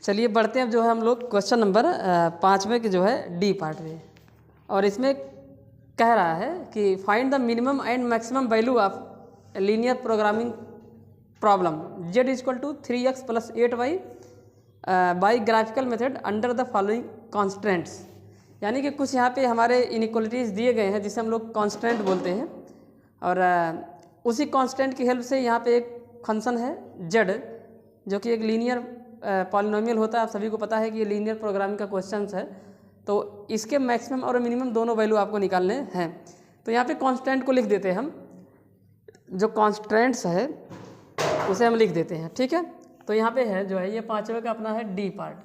चलिए बढ़ते हैं अब जो है हम लोग क्वेश्चन नंबर 5वें के जो है डी पार्ट में। और इसमें कह रहा है कि find the minimum and maximum value of linear programming problem z equal to 3x plus 8y by graphical method under the following constants. यानी कि कुछ यहाँ पे हमारे इनइक्वलिटीज़ दिए गए हैं जिसे हम लोग कॉन्स्टेंट बोलते हैं, और उसी कॉन्स्टेंट की हेल्प से यहाँ पे एक फंक्शन है z जो कि एक लीनियर पॉलिनोमियल होता है। आप सभी को पता है कि ये लीनियर प्रोग्रामिंग का क्वेश्चन है, तो इसके मैक्सिमम और मिनिमम दोनों वैल्यू आपको निकालने हैं। तो यहाँ पे कांस्टेंट को लिख देते हैं हम, जो कांस्टेंट्स है उसे हम लिख देते हैं, ठीक है। तो यहाँ पे है जो है ये 5वें का अपना है डी पार्ट,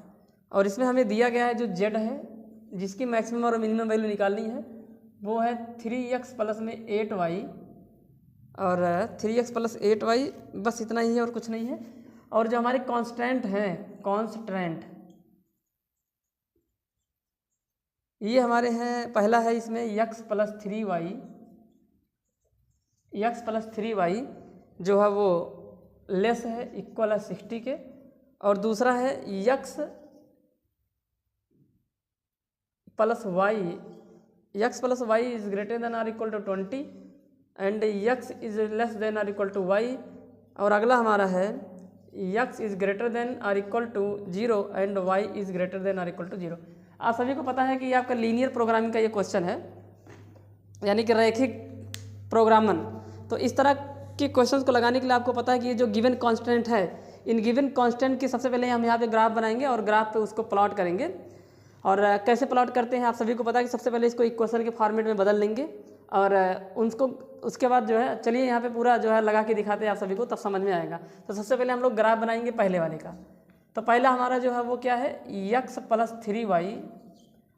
और इसमें हमें दिया गया है जो z है जिसकी मैक्सिमम और मिनिमम वैल्यू निकालनी है वो है 3x प्लस में 8y, और 3x प्लस 8y बस इतना ही है और कुछ नहीं है। और जो हमारे कांस्टेंट हैं, कांस्टेंट ये हमारे हैं, पहला है इसमें x प्लस 3y जो है वो लेस है इक्वल है 60 के, और दूसरा है x plus y is greater than or equal to 20 and x is less than or equal to y, और अगला हमारा है x is greater than or equal to 0 and y is greater than or equal to 0। आप सभी को पता है कि ये आपका लीनियर प्रोग्रामिंग का ये क्वेश्चन है, यानी कि रैखिक प्रोग्रामन। तो इस तरह के क्वेश्चंस को लगाने के लिए आपको पता है कि ये जो गिवन कांस्टेंट है, इन गिवन कांस्टेंट की सबसे पहले हम यहाँ पे ग्राफ बनाएंगे और ग्राफ पे उसको प्लॉट करेंगे। और कैसे प्लॉट करते हैं आप सभी को पता है कि सबसे पहले इसको इक्वेशन के फॉर्मेट में बदल लेंगे, और उनको उसके बाद जो है चलिए यहाँ पे पूरा जो है लगा के दिखाते हैं आप सभी को, तब समझ में आएगा। तो सबसे पहले हम लोग ग्राफ बनाएंगे पहले वाले का। तो पहला हमारा जो है वो क्या है x प्लस 3y,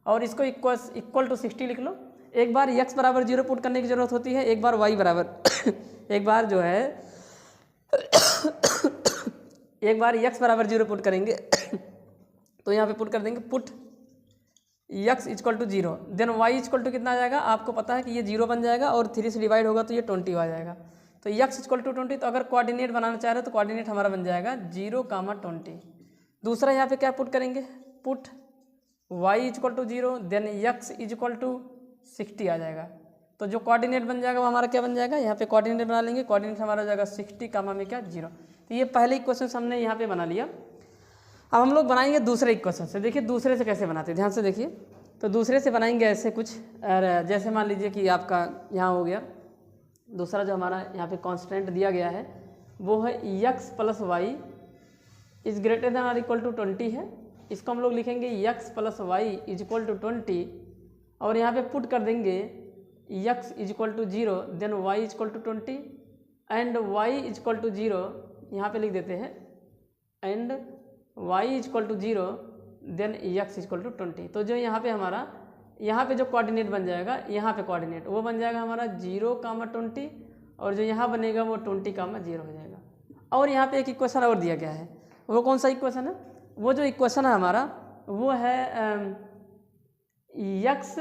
और इसको इक्वल टू 60 लिख लो। एक बार x बराबर 0 पुट करने की ज़रूरत होती है, एक बार y बराबर एक बार जो है एक बार x बराबर 0 पुट करेंगे तो यहाँ पे पुट कर देंगे put x equal to 0, then y equal to कितना आ जाएगा, आपको पता है कि ये 0 बन जाएगा और 3 से डिवाइड होगा तो ये 20 आ जाएगा। तो x इक्वल टू 20, तो अगर कोऑर्डिनेट बनाना चाह रहे हो तो कोऑर्डिनेट हमारा बन जाएगा 0, 20। दूसरा यहाँ पे क्या पुट करेंगे, put y equal to 0, then x equal to 60 आ जाएगा। तो जो कोऑर्डिनेट बन जाएगा वो हमारा क्या बन जाएगा, यहाँ पे कोऑर्डिनेट बना लेंगे, कोऑर्डिनेट हमारा हो जाएगा 60 कामा में क्या 0। तो ये पहले इक्वेशन हमने यहाँ पे बना लिया। अब हम लोग बनाएंगे दूसरे इक्वेशन से। देखिए दूसरे से कैसे बनाते हैं, ध्यान से देखिए। तो दूसरे से बनाएंगे ऐसे कुछ, जैसे मान लीजिए कि आपका यहाँ हो गया दूसरा जो हमारा यहाँ पे कांस्टेंट दिया गया है वो है x plus y is greater than or equal to 20 है। इसको हम लोग लिखेंगे x plus y is equal to 20, और यहाँ पे पुट कर देंगे x is equal to 0, then y is equal to 20 and y is equal to 0, यहाँ पे लिख देते हैं and y is equal to 0, then x is equal to 20। तो जो यहाँ पे हमारा यहाँ पे जो कोऑर्डिनेट बन जाएगा, यहाँ पे कोऑर्डिनेट वो बन जाएगा हमारा 0, 20, और जो यहाँ बनेगा वो 20, 0 हो जाएगा। और यहाँ पे एक इक्वेशन और दिया गया है, वो कौन सा इक्वेशन है, वो जो इक्वेशन है हमारा वो है x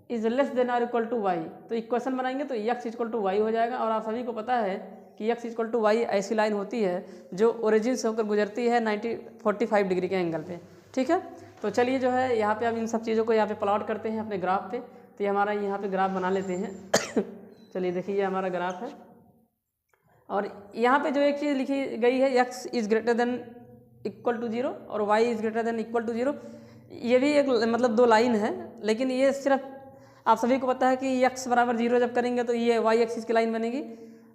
is less than or equal to y. तो इक्वेशन बनाएंगे तो x इक्वल टू वाई हो जाएगा। और आप सभी को पता है कि x इक्वल टू वाई ऐसी लाइन होती है जो ओरिजिन से होकर गुजरती है 45 डिग्री के एंगल पे, ठीक है। तो चलिए जो है यहाँ पे अब इन सब चीज़ों को यहाँ पे प्लॉट करते हैं अपने ग्राफ पे। तो ये हमारा यहाँ पे ग्राफ बना लेते हैं चलिए देखिए ये हमारा ग्राफ है, और यहाँ पे जो एक चीज़ लिखी गई है x is greater than equal to 0 और y is greater than equal to 0, ये भी एक मतलब दो लाइन है, लेकिन ये सिर्फ आप सभी को पता है कि x बराबर 0 जब करेंगे तो ये y एक्सिस की लाइन बनेगी,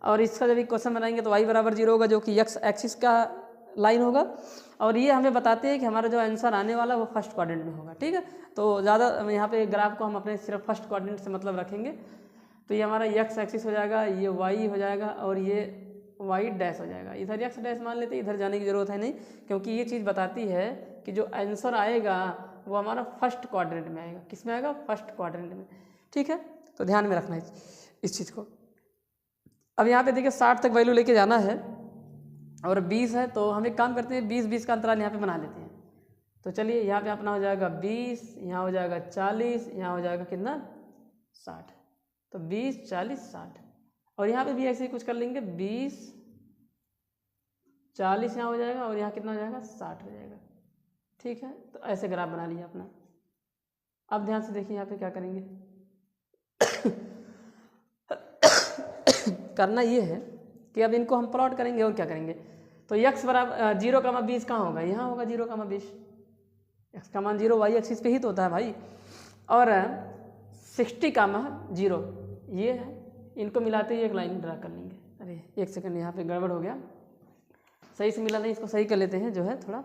और इसका जब इक्वेशन बनाएंगे तो y बराबर 0 होगा जो कि x एक्सिस का लाइन होगा। और ये हमें बताते हैं कि हमारा जो आंसर आने वाला वो फर्स्ट क्वाड्रेंट में होगा, ठीक है। तो ज़्यादा यहाँ पे ग्राफ को हम अपने सिर्फ फर्स्ट क्वाड्रेंट से मतलब रखेंगे। तो ये हमारा x एक्सिस हो जाएगा, ये y हो जाएगा, और ये y डैश हो जाएगा। इधर x डैश मान लेते हैं, इधर जाने की ज़रूरत है नहीं, क्योंकि ये चीज़ बताती है कि जो आंसर आएगा वो हमारा फर्स्ट क्वाड्रेंट में आएगा। किस में आएगा, फर्स्ट क्वाड्रेंट में, ठीक है। तो ध्यान में रखना है इस चीज़ को। अब यहाँ पे देखिए 60 तक वैल्यू लेके जाना है और 20 है, तो हम एक काम करते हैं 20-20 का अंतराल यहाँ पे बना लेते हैं। तो चलिए यहाँ पे अपना हो जाएगा 20, यहाँ हो जाएगा 40, यहाँ हो जाएगा कितना 60। तो 20, 40, 60, और यहाँ पे भी ऐसे ही कुछ कर लेंगे 20, 40 यहाँ हो जाएगा, और यहाँ कितना हो जाएगा 60 हो जाएगा। ठीक है, तो ऐसे ग्राफ बना लिया अपना। अब ध्यान से देखिए यहाँ पे क्या करेंगे करना ये है कि अब इनको हम प्लॉट करेंगे और क्या करेंगे। तो x बराबर 0,20 कहाँ होगा, यहाँ होगा 0,20, x का मान 0 वाई एक्सिस पे ही तो होता है भाई, और 60,0 ये है। इनको मिलाते ही एक लाइन ड्रा कर लेंगे। अरे एक सेकंड, यहाँ पे गड़बड़ हो गया, सही से मिला नहीं, इसको सही कर लेते हैं जो है थोड़ा,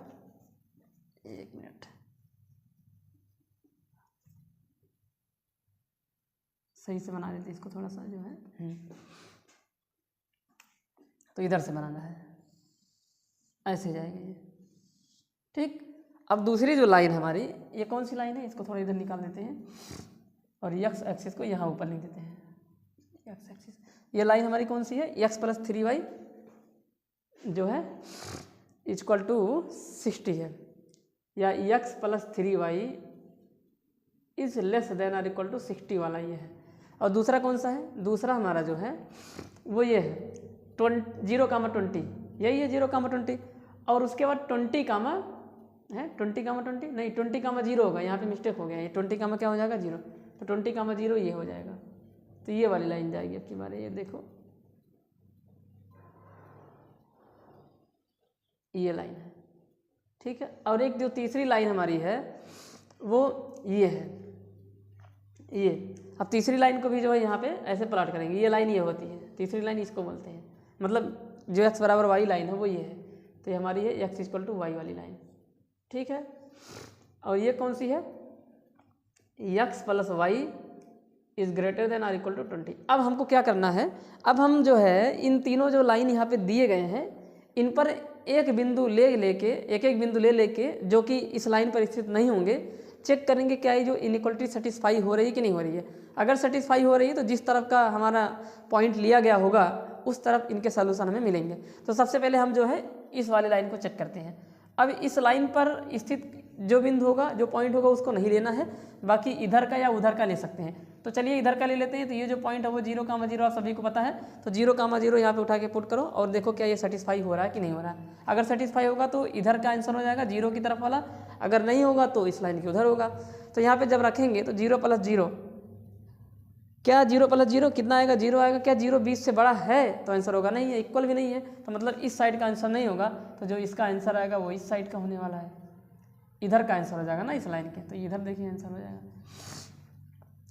एक मिनट, सही से बना लेते हैं इसको थोड़ा सा जो है। तो इधर से बनाना है, ऐसे जाएगा ये, ठीक। अब दूसरी जो लाइन हमारी, ये कौन सी लाइन है, इसको थोड़ा इधर निकाल देते हैं और x एक्सिस को यहाँ ऊपर लिख देते हैं। x एक्सिस, ये लाइन हमारी कौन सी है, x + 3y जो है इक्वल टू 60 है, या x + 3y is less then और इक्वल टू 60 वाला ये है। और दूसरा कौन सा है, दूसरा हमारा जो है वो ये है 0,20, यही है 0,20, और उसके बाद 20 कामा है 20,20 नहीं 20,0 होगा, यहाँ पे मिस्टेक हो गया, ये 20 क्या हो जाएगा 0, तो 20,0 ये हो जाएगा। तो ये वाली लाइन जाएगी अब की बारे, ये देखो ये लाइन है, ठीक है। और एक जो तीसरी लाइन हमारी है वो ये है, ये। अब तीसरी लाइन को भी जो है यहाँ पे ऐसे प्लॉट करेंगे, ये लाइन ये होती है तीसरी लाइन, इसको बोलते हैं, मतलब जो x बराबर y लाइन है वो ये है, तो ये हमारी है x = y वाली लाइन, ठीक है। और ये कौन सी है, x + y is greater then और इक्वल टू 20। अब हमको क्या करना है, अब हम जो है इन तीनों जो लाइन यहाँ पे दिए गए हैं इन पर एक बिंदु एक बिंदु ले लेके जो कि इस लाइन पर स्थित नहीं होंगे, चेक करेंगे क्या ये जो इनइक्वलिटी सेटिस्फाई हो रही है कि नहीं हो रही है। अगर सेटिस्फाई हो रही है तो जिस तरफ का हमारा पॉइंट लिया गया होगा उस तरफ इनके सॉल्यूशन हमें मिलेंगे। तो सबसे पहले हम जो है इस वाले लाइन को चेक करते हैं। अब इस लाइन पर स्थित जो बिंदु होगा, जो पॉइंट होगा उसको नहीं लेना है, बाकी इधर का या उधर का ले सकते हैं। तो चलिए इधर का ले लेते हैं। तो ये जो पॉइंट है वो 0,0 आप सभी को पता है, तो 0,0 यहाँ पे उठा के पुट करो और देखो क्या ये सेटिस्फाई हो रहा है कि नहीं हो रहा है। अगर सेटिस्फाई होगा तो इधर का आंसर हो जाएगा 0 की तरफ वाला, अगर नहीं होगा तो इस लाइन के उधर होगा। तो यहाँ पे जब रखेंगे तो 0 + 0 क्या 0 + 0 कितना आएगा, 0 आएगा। क्या 0 20 से बड़ा है तो आंसर होगा नहीं है, इक्वल भी नहीं है, तो मतलब इस साइड का आंसर नहीं होगा। तो जो इसका आंसर आएगा वो इस साइड का होने वाला है, इधर का आंसर हो जाएगा ना इस लाइन के। तो इधर देखिए आंसर हो जाएगा।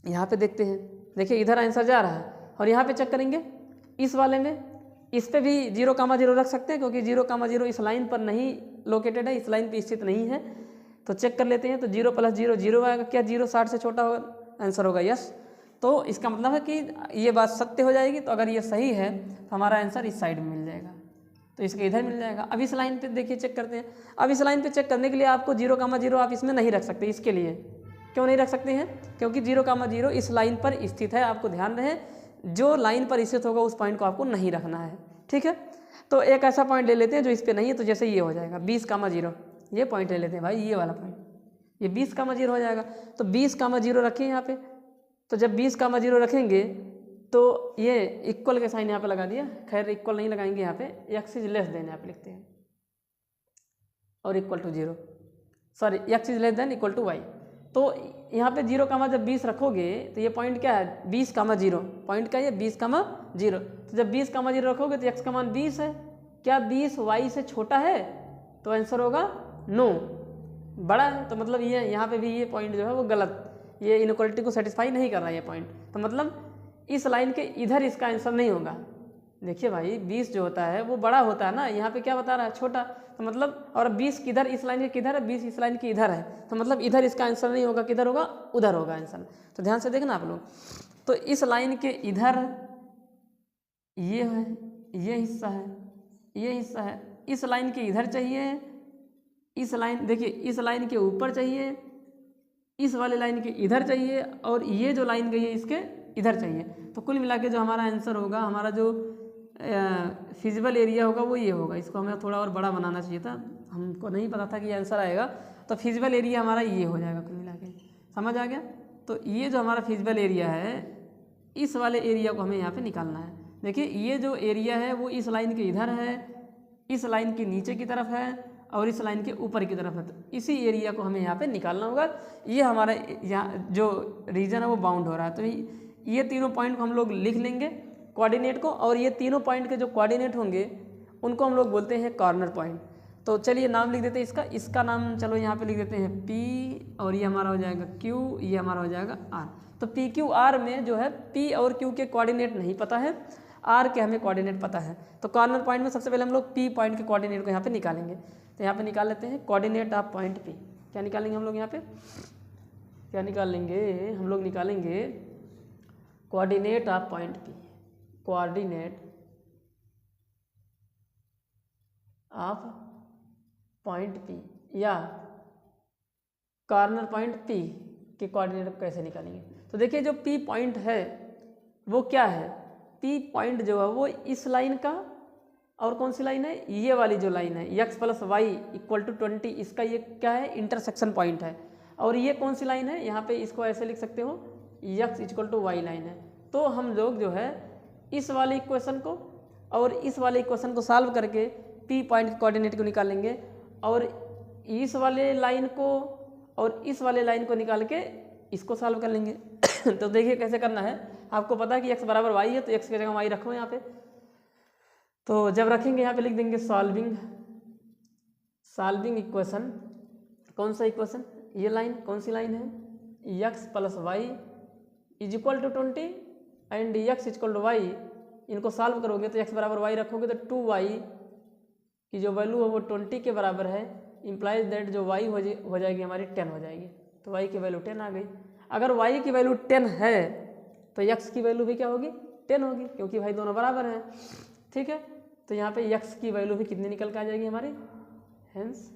यहाँ पे देखते हैं, देखिए इधर आंसर जा रहा है और यहाँ पे चेक करेंगे इस वाले में, इस पे भी 0,0 रख सकते हैं क्योंकि 0,0 इस लाइन पर नहीं लोकेटेड है, इस लाइन पे स्थित नहीं है। तो चेक कर लेते हैं। तो 0 + 0 0 आएगा। क्या 0 60 से छोटा होगा, आंसर होगा यस। तो इसका मतलब है कि ये बात सत्य हो जाएगी। तो अगर ये सही है तो हमारा आंसर इस साइड में मिल जाएगा, तो इसके इधर मिल जाएगा। अब इस लाइन पे देखिए चेक करते हैं। अब इस लाइन पे चेक करने के लिए आपको 0,0 आप इसमें नहीं रख सकते। इसके लिए क्यों नहीं रख सकते हैं, क्योंकि 0,0 इस लाइन पर स्थित है। आपको ध्यान रहे जो लाइन पर स्थित होगा उस पॉइंट को आपको नहीं रखना है, ठीक है। तो एक ऐसा पॉइंट ले लेते हैं जो इस पर नहीं है। तो जैसे ये हो जाएगा 20,0 ये पॉइंट ले लेते हैं भाई, ये वाला पॉइंट, ये 20,0 हो जाएगा। तो 20,0 रखें यहाँ पे। तो जब 20,0 रखेंगे तो ये इक्वल के साइन यहाँ पे लगा दिया। खैर इक्वल नहीं लगाएंगे यहाँ पे, x इज लेस देन यहाँ पे लिखते हैं और equal to 0, sorry x is less than equal to y। तो यहाँ पे 0, जब 20 रखोगे तो ये पॉइंट क्या है 20,0, पॉइंट क्या है 20,0। तो जब 20,0 रखोगे तो x का मान 20 है। क्या 20 y से छोटा है, तो आंसर होगा नो, बड़ा है। तो मतलब ये यहाँ पे भी ये पॉइंट जो है वो गलत, ये इनइक्वालिटी को सेटिस्फाई नहीं कर रहा है ये पॉइंट। तो मतलब इस लाइन के इधर इसका आंसर नहीं होगा। देखिए भाई 20 जो होता है वो बड़ा होता है ना, यहाँ पे क्या बता रहा है छोटा। तो मतलब और 20 किधर, इस लाइन के किधर है, 20 इस लाइन के इधर है। तो मतलब इधर इसका आंसर नहीं होगा, किधर होगा, उधर होगा आंसर। तो ध्यान से देखना आप लोग। तो इस लाइन के इधर ये है, ये हिस्सा है, ये हिस्सा है। इस लाइन के इधर चाहिए, इस लाइन देखिए इस लाइन के ऊपर चाहिए, इस वाले लाइन के इधर चाहिए, और ये जो लाइन गई है इसके इधर चाहिए। तो कुल मिला के जो हमारा आंसर होगा, हमारा जो फिजिबल एरिया होगा वो ये होगा। इसको हमें थोड़ा और बड़ा बनाना चाहिए था, हमको नहीं पता था कि ये आंसर आएगा। तो फिजिबल एरिया हमारा ये हो जाएगा कुल मिला के, समझ आ गया। तो ये जो हमारा फिजिबल एरिया है, इस वाले एरिया को हमें यहाँ पे निकालना है। देखिए ये जो एरिया है वो इस लाइन के इधर है, इस लाइन के नीचे की तरफ है, और इस लाइन के ऊपर की तरफ है, तो इसी एरिया को हमें यहाँ पे निकालना होगा। ये हमारा यहाँ जो रीजन है वो बाउंड हो रहा है, तो ये तीनों पॉइंट को हम लोग लिख लेंगे कोऑर्डिनेट को, और ये तीनों पॉइंट के जो कोऑर्डिनेट होंगे उनको हम लोग बोलते हैं कॉर्नर पॉइंट। तो चलिए नाम लिख देते हैं इसका नाम चलो यहाँ पे लिख देते हैं P, और ये हमारा हो जाएगा Q, ये हमारा हो जाएगा R। तो PQR में जो है P और Q के कोऑर्डिनेट नहीं पता है, R के हमें कोऑर्डिनेट पता है। तो कॉर्नर पॉइंट में सबसे पहले हम लोग P पॉइंट के कोऑर्डिनेट को यहाँ पे निकालेंगे। तो यहाँ पे निकाल लेते हैं कोऑर्डिनेट ऑफ पॉइंट P। क्या निकालेंगे हम लोग यहाँ पे, क्या निकालेंगे हम लोग, निकालेंगे coordinate of point P, coordinate of point P या कॉर्नर पॉइंट P के कोऑर्डिनेट कैसे निकालेंगे। तो देखिए जो P पॉइंट है वो क्या है, P पॉइंट जो है वो इस लाइन का, और कौन सी लाइन है, ये वाली जो लाइन है x + y = 20, इसका ये क्या है, इंटरसेक्शन पॉइंट है। और ये कौन सी लाइन है, यहाँ पे इसको ऐसे लिख सकते हो x = y लाइन है। तो हम लोग जो है इस वाले इक्वेशन को और इस वाले इक्वेशन को सॉल्व करके P पॉइंट के कोऑर्डिनेट को निकालेंगे, और इस वाले लाइन को और इस वाले लाइन को निकाल के इसको सॉल्व कर लेंगे। तो देखिए कैसे करना है, आपको पता है कि x = y है, तो x की जगह y रखो यहाँ पे। तो जब रखेंगे यहाँ पे लिख देंगे सॉल्विंग इक्वेशन, कौन सा इक्वेशन, ये लाइन कौन सी लाइन है, x + y = 20 and x = y, इनको सॉल्व करोगे तो x = y रखोगे तो 2y की जो वैल्यू है वो 20 के बराबर है, इम्प्लाइज दैट जो y हो जाएगी हमारी 10 हो जाएगी। तो y की वैल्यू 10 आ गई। अगर y की वैल्यू 10 है तो x की वैल्यू भी क्या होगी, 10 होगी, क्योंकि भाई दोनों बराबर हैं। ठीक है, तो यहाँ पे x की वैल्यू भी कितनी निकल के आ जाएगी हमारी, हेंस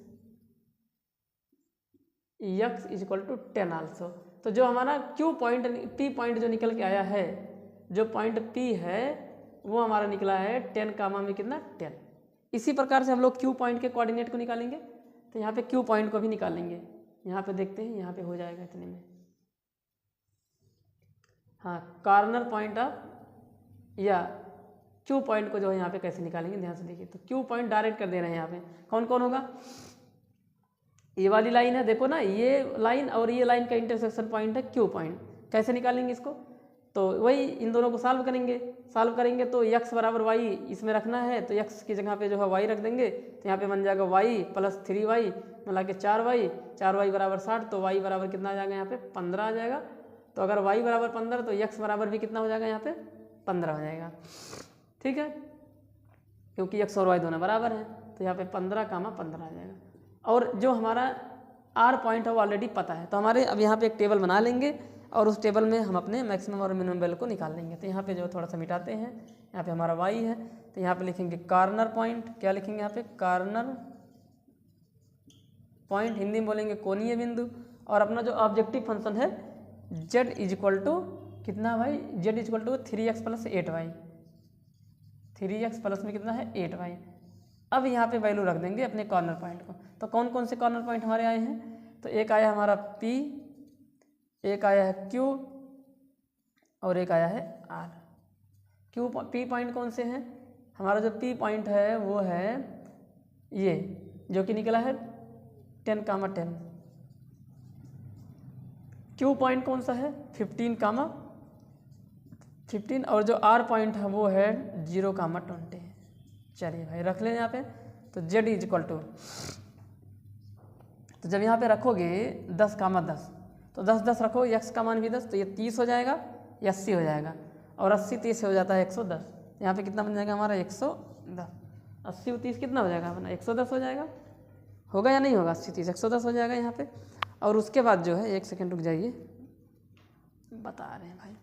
x = 10 आल्सो। तो जो हमारा Q पॉइंट P पॉइंट जो निकल के आया है, जो पॉइंट P है वो हमारा निकला है 10 कामा में कितना, 10। इसी प्रकार से हम लोग Q पॉइंट के कोऑर्डिनेट को निकालेंगे। तो यहाँ पे Q पॉइंट को भी निकालेंगे, यहाँ पे देखते हैं यहाँ पे हो जाएगा इतने में। हाँ, कॉर्नर पॉइंट ऑफ या Q पॉइंट को जो है यहाँ पे कैसे निकालेंगे, ध्यान से देखिए। तो Q पॉइंट डायरेक्ट कर दे रहे हैं यहाँ पे, कौन कौन होगा, ये वाली लाइन है देखो ना, ये लाइन और ये लाइन का इंटरसेक्शन पॉइंट है Q पॉइंट। कैसे निकालेंगे इसको, तो वही इन दोनों को सॉल्व करेंगे तो x = y इसमें रखना है, तो x की जगह पे जो है y रख देंगे, तो यहाँ पे बन जाएगा y + 3y मिला के 4y = 60, तो y बराबर कितना आ जाएगा यहाँ पे 15 आ जाएगा। तो अगर y = 15 तो x बराबर भी कितना हो जाएगा यहाँ पे 15 हो जाएगा। ठीक है, क्योंकि x और y दोनों बराबर हैं, तो यहाँ पे 15 कामा 15 आ जाएगा। और जो हमारा r पॉइंट है वो ऑलरेडी पता है, तो हमारे अब यहाँ पे एक टेबल बना लेंगे और उस टेबल में हम अपने मैक्सिमम और मिनिमम वैल्यू को निकाल लेंगे। तो यहाँ पे जो थोड़ा सा मिटाते हैं, यहाँ पे हमारा y है, तो यहाँ पे लिखेंगे कॉर्नर पॉइंट, क्या लिखेंगे यहाँ पे, कॉर्नर पॉइंट, हिंदी में बोलेंगे कोणीय बिंदु। और अपना जो ऑब्जेक्टिव फंक्शन है z = कितना भाई, z = 3x + 8y, 3x plus में कितना है 8y। अब यहाँ पे वैल्यू रख देंगे अपने कॉर्नर पॉइंट को। तो कौन कौन से कॉर्नर पॉइंट हमारे आए हैं, तो एक आया हमारा P, एक आया है Q और एक आया है R। P पॉइंट कौन से हैं, हमारा जो P पॉइंट है वो है ये जो कि निकला है 10 कामा 10। Q पॉइंट कौन सा है 15 कामा 15, और जो R पॉइंट है वो है 0 कामा 20। चलिए भाई रख लें यहाँ पे। तो Z = तो जब यहाँ पे रखोगे 10 कामा 10, तो 10 10 रखो, x का मान भी 10, तो ये 30 हो जाएगा, ये 80 हो जाएगा, और 80 30 से हो जाता है 110। यहाँ पे कितना बन जाएगा हमारा 110, 80 और 30 कितना हो जाएगा अपना 110 हो जाएगा, होगा या नहीं होगा, 80 30 110 हो जाएगा यहाँ पे। और उसके बाद जो है, एक सेकेंड रुक जाइए, बता रहे हैं भाई,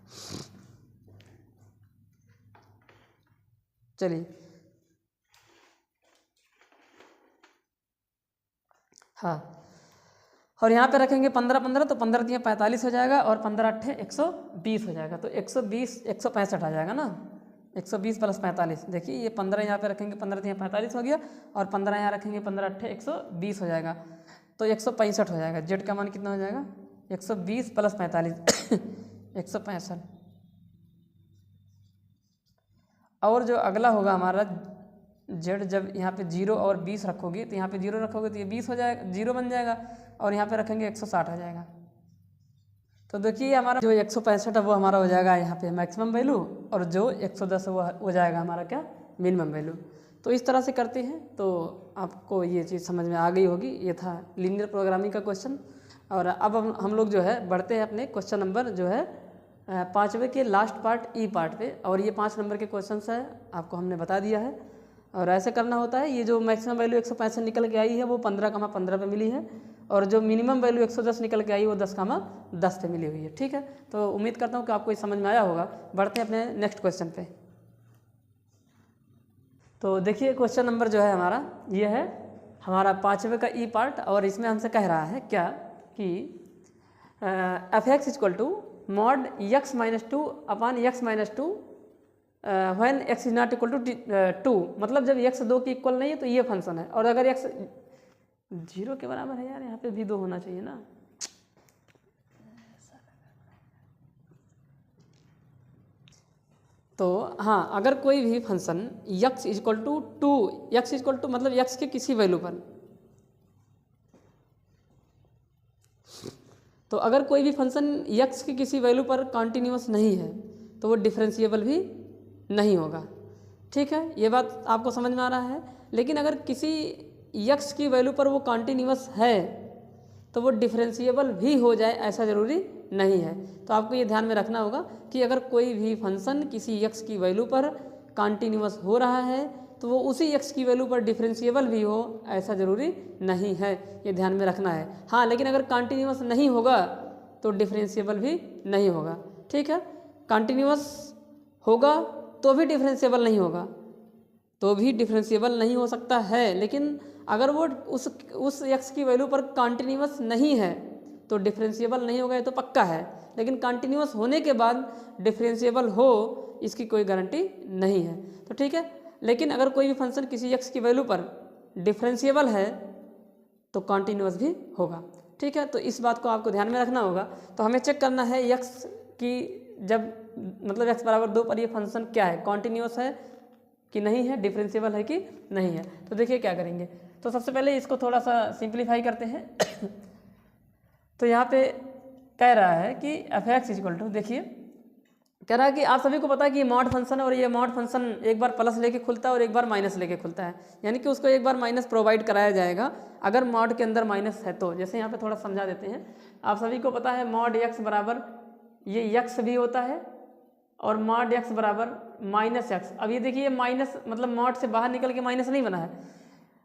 चलिए हाँ, और यहाँ पे रखेंगे 15 15, तो 15 दिया 45 हो जाएगा, और 15 8 120 हो जाएगा, तो 120 165 आ जाएगा ना, 120 + 45। देखिए ये 15 यहाँ पे रखेंगे, 15 दिया 45 हो गया, और 15 यहाँ रखेंगे, 15 8 120 हो जाएगा, तो 165 हो जाएगा। जेड का मान कितना हो जाएगा 120 + 45 165। और जो अगला होगा हमारा जेड जब यहाँ पे 0 और 20 रखोगे तो यहाँ पे 0 रखोगे तो ये 20 हो जाएगा, 0 बन जाएगा, और यहाँ पे रखेंगे 160 हो जाएगा। तो देखिए हमारा जो 165 है वो हमारा हो जाएगा यहाँ पे मैक्सिमम वैल्यू, और जो 110 वो हो जाएगा हमारा क्या, मिनिमम वैल्यू। तो इस तरह से करते हैं, तो आपको ये चीज़ समझ में आ गई होगी। ये था लीनियर प्रोग्रामिंग का क्वेश्चन। और अब हम लोग जो है बढ़ते हैं अपने क्वेश्चन नंबर जो है 5वें के लास्ट पार्ट ई पार्ट पे। और ये 5 नंबर के क्वेश्चन है, आपको हमने बता दिया है। और ऐसे करना होता है। ये जो मैक्सिमम वैल्यू 165 निकल के आई है वो 15,15 पे मिली है, और जो मिनिमम वैल्यू 110 निकल के आई वो 10,10 पे मिली हुई है। ठीक है, तो उम्मीद करता हूँ कि आपको ये समझ में आया होगा। बढ़ते हैं अपने नेक्स्ट क्वेश्चन पे। तो देखिए क्वेश्चन नंबर जो है हमारा ये है हमारा 5वें का ई पार्ट, और इसमें हमसे कह रहा है क्या कि f(x) equal to mod x minus 2 upon x minus 2 when x is not equal to 2। मतलब जब x 2 के इक्वल नहीं है तो ये फंक्शन है, और अगर x 0 के बराबर है, यार यहाँ पे भी 2 होना चाहिए ना। तो हाँ, अगर कोई भी function x equal to 2, x equal to मतलब x के किसी वैल्यू पर, तो अगर कोई भी फंक्शन x की किसी वैल्यू पर कॉन्टिन्यूस नहीं है तो वो डिफरेंशिएबल भी नहीं होगा। ठीक है, ये बात आपको समझ में आ रहा है। लेकिन अगर किसी x की वैल्यू पर वो कॉन्टिन्यूस है तो वो डिफरेंशिएबल भी हो जाए ऐसा ज़रूरी नहीं है। तो आपको ये ध्यान में रखना होगा कि अगर कोई भी फंक्शन किसी x की वैल्यू पर कॉन्टिन्यूस हो रहा है तो वो उसी x की वैल्यू पर डिफरेंशिएबल भी हो ऐसा ज़रूरी नहीं है, ये ध्यान में रखना है। हाँ, लेकिन अगर कॉन्टिन्यूस नहीं होगा तो डिफरेंशिएबल भी नहीं होगा। ठीक है, कॉन्टिन्यूस होगा तो भी डिफरेंशिएबल नहीं होगा, तो भी डिफरेंशिएबल नहीं हो सकता है। लेकिन अगर वो उस x की वैल्यू पर कॉन्टिन्यूस नहीं है तो डिफरेंशिएबल नहीं होगा, ये तो पक्का है। लेकिन कॉन्टिन्यूस होने के बाद डिफरेंशिएबल हो इसकी कोई गारंटी नहीं है। तो ठीक है, लेकिन अगर कोई भी फंक्शन किसी x की वैल्यू पर डिफरेंशिएबल है तो कॉन्टिन्यूस भी होगा। ठीक है, तो इस बात को आपको ध्यान में रखना होगा। तो हमें चेक करना है x की जब मतलब x बराबर 2 पर ये फंक्शन क्या है, कॉन्टिन्यूस है कि नहीं है, डिफरेंशिएबल है कि नहीं है। तो देखिए क्या करेंगे। तो सबसे पहले इसको थोड़ा सा सिंप्लीफाई करते हैं। तो यहाँ पे कह रहा है कि f(x) इक्वल टू, देखिए कह रहा है कि आप सभी को पता है कि ये मॉड फंक्शन है, और ये मॉड फंक्शन एक बार प्लस लेके खुलता है और एक बार माइनस लेके खुलता है, यानी कि उसको एक बार माइनस प्रोवाइड कराया जाएगा अगर मॉड के अंदर माइनस है तो। जैसे यहाँ पे थोड़ा समझा देते हैं। आप सभी को पता है मॉड x बराबर ये x भी होता है और मॉड x बराबर माइनस x। अब ये देखिए माइनस मतलब मॉड से बाहर निकल के माइनस नहीं बना है।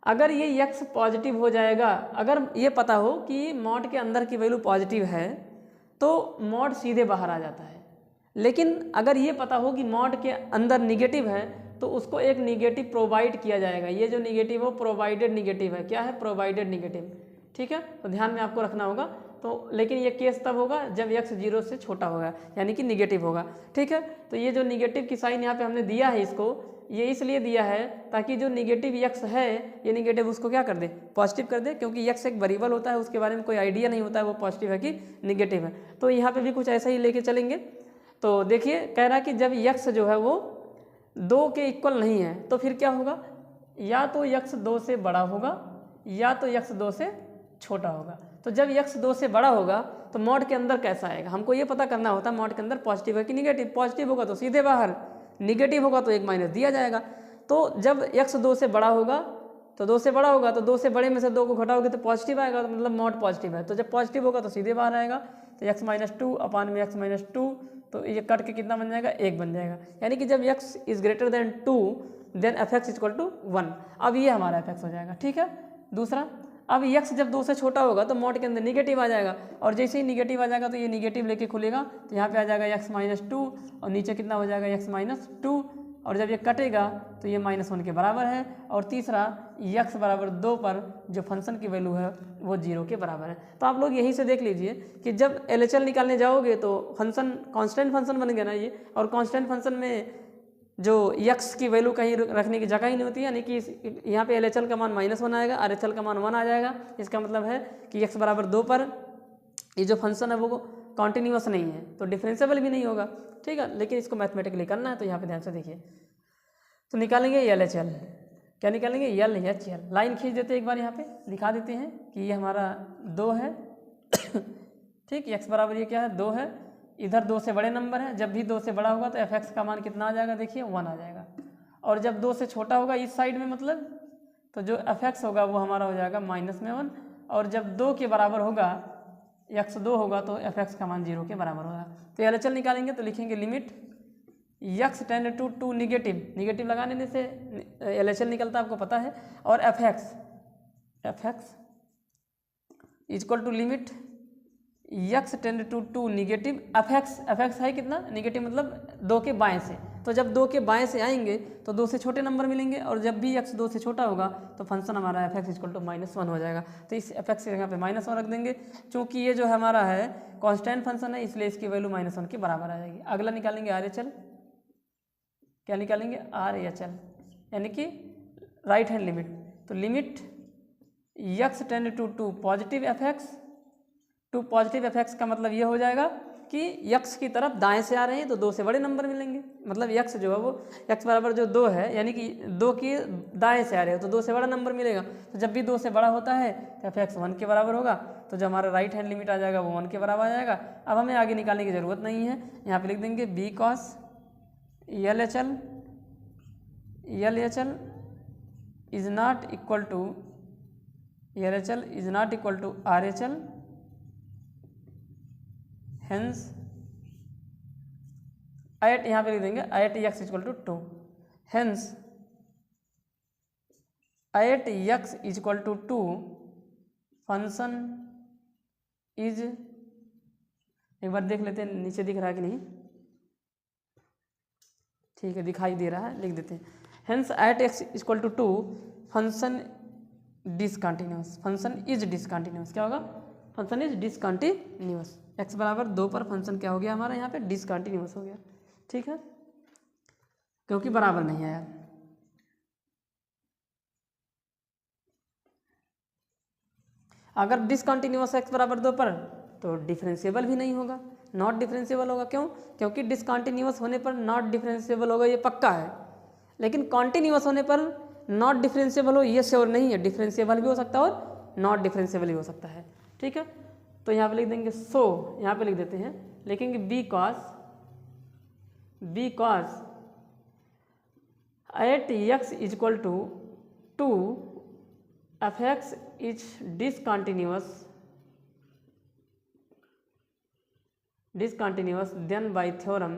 अगर ये x पॉजिटिव हो जाएगा, अगर ये पता हो कि मॉड के अंदर की वैल्यू पॉजिटिव है तो मॉड सीधे बाहर आ जाता है। लेकिन अगर ये पता हो कि मॉड के अंदर निगेटिव है तो उसको एक निगेटिव प्रोवाइड किया जाएगा। ये जो निगेटिव हो प्रोवाइडेड निगेटिव है। क्या है? Provided negative. ठीक है, तो ध्यान में आपको रखना होगा। तो लेकिन ये केस तब होगा जब x 0 से छोटा होगा, यानी कि निगेटिव होगा। ठीक है, तो ये जो निगेटिव की साइन यहाँ पे हमने दिया है, इसको ये इसलिए दिया है ताकि जो निगेटिव x है ये निगेटिव उसको क्या कर दे, पॉजिटिव कर दे, क्योंकि x एक वेरिएबल होता है, उसके बारे में कोई आइडिया नहीं होता है वो पॉजिटिव है कि निगेटिव है। तो यहाँ पे भी कुछ ऐसा ही लेके चलेंगे। तो देखिए कह रहा है कि जब x जो है वो 2 के इक्वल नहीं है तो फिर क्या होगा, या तो x 2 से बड़ा होगा या तो x 2 से छोटा होगा। तो जब x 2 से बड़ा होगा तो मॉड के अंदर कैसा आएगा, हमको ये पता करना होता है मॉड के अंदर पॉजिटिव है कि निगेटिव। पॉजिटिव होगा तो सीधे बाहर, निगेटिव होगा तो एक माइनस दिया जाएगा। तो जब x 2 से बड़ा होगा तो 2 से बड़ा होगा तो 2 से बड़े में से 2 को घटाओगे तो पॉजिटिव आएगा, तो मतलब मॉड पॉजिटिव है। तो जब पॉजिटिव होगा तो सीधे बाहर आएगा, तो x - 2 अपान में x - 2, तो ये कट के कितना बन जाएगा, 1 बन जाएगा। यानी कि जब x is greater than 2 then f(x) equal to 1। अब ये हमारा f(x) हो जाएगा। ठीक है, दूसरा अब x जब 2 से छोटा होगा तो मॉड के अंदर निगेटिव आ जाएगा, और जैसे ही निगेटिव आ जाएगा तो ये निगेटिव लेके खुलेगा, तो यहाँ पे आ जाएगा x - 2 और नीचे कितना हो जाएगा x - 2, और जब ये कटेगा तो ये -1 के बराबर है। और तीसरा x बराबर 2 पर जो फंक्शन की वैल्यू है वो 0 के बराबर है। तो आप लोग यहीं से देख लीजिए कि जब LHL निकालने जाओगे तो फंक्शन कांस्टेंट फंक्शन बन गया ना ये, और कांस्टेंट फंक्शन में जो x की वैल्यू कहीं रखने की जगह ही नहीं होती है, यानी कि यहाँ पे LHL का मान -1 आएगा, RHL का मान 1 आ जाएगा। इसका मतलब है कि x बराबर 2 पर ये जो फंक्शन है वो कॉन्टिन्यूस नहीं है, तो डिफरेंशिएबल भी नहीं होगा। ठीक है, लेकिन इसको मैथमेटिकली करना है, तो यहाँ पे ध्यान से देखिए। तो निकालेंगे LHL। क्या निकालेंगे, यल एच एल। लाइन खींच देते हैं एक बार, यहाँ पे दिखा देते हैं कि ये हमारा 2 है ठीक, x बराबर ये क्या है 2 है, इधर 2 से बड़े नंबर है, जब भी 2 से बड़ा होगा तो f(x) का मान कितना आ जाएगा, देखिए 1 आ जाएगा, और जब 2 से छोटा होगा इस साइड में मतलब, तो जो f(x) होगा वो हमारा हो जाएगा -1, और जब 2 के बराबर होगा, x 2 होगा तो f(x) का मान 0 के बराबर होगा। तो LHL निकालेंगे तो लिखेंगे limit x tend to 2 negative लगाने से LHL निकलता है, आपको पता है, और f(x) equal to limit x tend to 2 negative f(x) है कितना निगेटिव, मतलब 2 के बाएं से, तो जब 2 के बाएं से आएंगे तो 2 से छोटे नंबर मिलेंगे, और जब भी x 2 से छोटा होगा तो फंक्शन हमारा f(x) इक्वल टू -1 हो जाएगा। तो इस f(x) की जगह पे -1 रख देंगे, चूँकि ये जो हमारा है कांस्टेंट फंक्शन है इसलिए इसकी वैल्यू -1 के बराबर आ जाएगी। अगला निकालेंगे RHL, क्या निकालेंगे RHL, यानी कि राइट हैंड लिमिट। तो limit x tend to 2 positive f(x) का मतलब ये हो जाएगा कि x की तरफ दाएं से आ रहे हैं तो 2 से बड़े नंबर मिलेंगे, मतलब x जो है वो x बराबर जो 2 है, यानी कि 2 की दाएं से आ रहे हैं तो 2 से बड़ा नंबर मिलेगा, तो जब भी 2 से बड़ा होता है तो f(x) 1 के बराबर होगा, तो जो हमारा राइट हैंड लिमिट आ जाएगा वो 1 के बराबर आ जाएगा। अब हमें आगे निकालने की ज़रूरत नहीं है, यहाँ पे लिख देंगे b cos LHL is not equal to RHL, hence at, यहाँ पे लिख देंगे at x equal to 2, hence at x equal to 2 function is, एक बार देख लेते हैं नीचे दिख रहा है कि नहीं, ठीक है दिखाई दे रहा है, लिख देते हैं hence at x equal to 2 function is discontinuous, क्या होगा, फंक्शन इज डिसकंटिन्यूस, x बराबर 2 पर फंक्शन क्या हो गया हमारा यहाँ पे डिसकंटिन्यूस हो गया, ठीक है, क्योंकि बराबर नहीं है यार। अगर डिसकंटिन्यूस x बराबर 2 पर तो डिफरेंशिएबल भी नहीं होगा, नॉट डिफरेंशिएबल होगा, क्यों, क्योंकि डिसकंटिन्यूस होने पर नॉट डिफरेंशिएबल होगा ये पक्का है, लेकिन कॉन्टिन्यूस होने पर नॉट डिफरेंशिएबल हो ये श्योर नहीं है, डिफरेंशिएबल भी हो सकता है और नॉट डिफरेंशिएबल भी हो सकता है, ठीक है। तो यहाँ पे लिख देंगे सो, यहाँ पे लिख देते हैं, लिखेंगे because at x equal to 2 f(x) is discontinuous then by theorem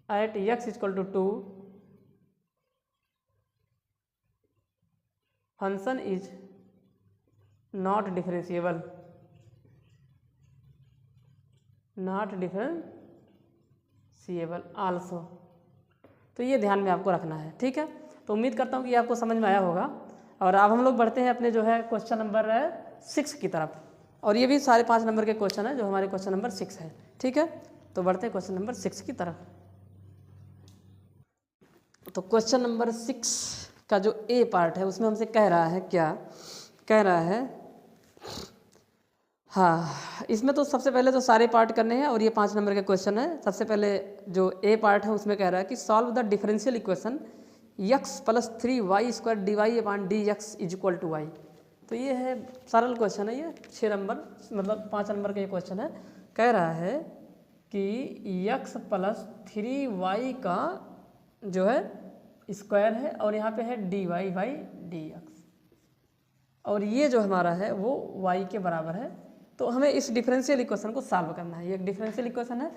at x equal to 2 function is not differentiable also. तो ये ध्यान में आपको रखना है, ठीक है। तो उम्मीद करता हूँ कि आपको समझ में आया होगा, और अब हम लोग बढ़ते हैं अपने जो है क्वेश्चन नंबर 6 की तरफ, और ये भी सारे 5 नंबर के क्वेश्चन है जो हमारे क्वेश्चन नंबर 6 है, ठीक है। तो बढ़ते हैं क्वेश्चन नंबर 6 की तरफ। तो क्वेश्चन नंबर 6 का जो ए पार्ट है उसमें हमसे कह रहा है, क्या कह रहा है, हाँ इसमें तो सबसे पहले तो सारे पार्ट करने हैं, और ये 5 नंबर के क्वेश्चन है। सबसे पहले जो ए पार्ट है उसमें कह रहा है कि solve the differential equation x + 3y² dy/dx is equal to y। तो ये है सरल क्वेश्चन है, ये 6 नंबर मतलब 5 नंबर का ये क्वेश्चन है। कह रहा है कि x + 3y का जो है स्क्वायर है, और यहाँ पे है dy/dx, और ये जो हमारा है वो y के बराबर है। तो हमें इस डिफरेंशियल इक्वेशन को सॉल्व करना है, ये एक डिफरेंशियल इक्वेशन है,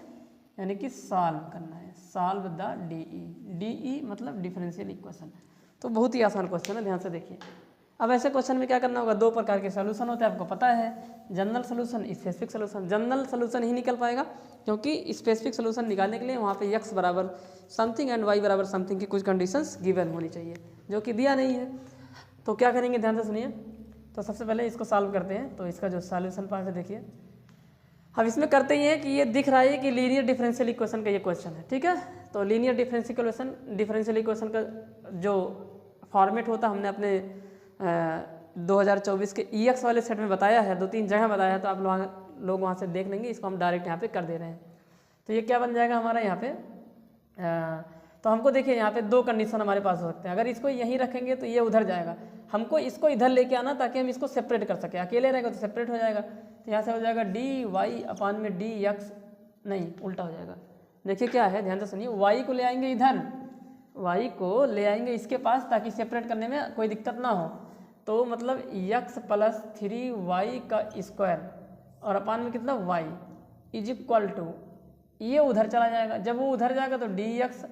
यानी कि सॉल्व करना है, सॉल्व द डी मतलब डिफरेंशियल इक्वेशन। तो बहुत ही आसान क्वेश्चन है, ध्यान से देखिए। अब ऐसे क्वेश्चन में क्या करना होगा, 2 प्रकार के सॉल्यूशन होते हैं, आपको पता है, general solution, specific solution. General solution ही निकल पाएगा, क्योंकि स्पेसिफिक सॉल्यूशन निकालने के लिए वहाँ पे x बराबर समथिंग एंड y बराबर समथिंग की कुछ कंडीशंस गिवन होनी चाहिए, जो कि दिया नहीं है। तो क्या करेंगे, ध्यान से सुनिए। तो सबसे पहले इसको सॉल्व करते हैं। तो इसका जो सॉल्यूशन पार्ट है देखिए, अब इसमें करते ही है कि ये दिख रहा है कि लीनियर डिफरेंशियल इक्वेशन का ये क्वेश्चन है, ठीक है। तो लीनियर डिफरेंशियल इक्वेशन का जो फॉर्मेट होता हमने अपने 2024 के EX वाले सेट में बताया है, 2-3 जगह बताया है, तो आप लोग वहाँ से देख लेंगे। इसको हम डायरेक्ट यहाँ पे कर दे रहे हैं। तो ये क्या बन जाएगा हमारा यहाँ पे तो हमको देखिए यहाँ पे दो कंडीशन हमारे पास हो सकते हैं। अगर इसको यहीं रखेंगे तो ये उधर जाएगा, हमको इसको इधर लेके आना ताकि हम इसको सेपरेट कर सकें। अकेले रहेगा तो सेपरेट हो जाएगा, तो यहाँ से हो जाएगा डी वाई अपान में डी एक्स, नहीं उल्टा हो जाएगा। देखिए क्या है, ध्यान से सुनिए, वाई को ले आएंगे इधर, वाई को ले आएंगे इसके पास ताकि सेपरेट करने में कोई दिक्कत ना हो। तो मतलब x प्लस 3y का स्क्वायर और अपान में कितना y इज इक्वल टू, ये उधर चला जाएगा, जब वो उधर जाएगा तो dx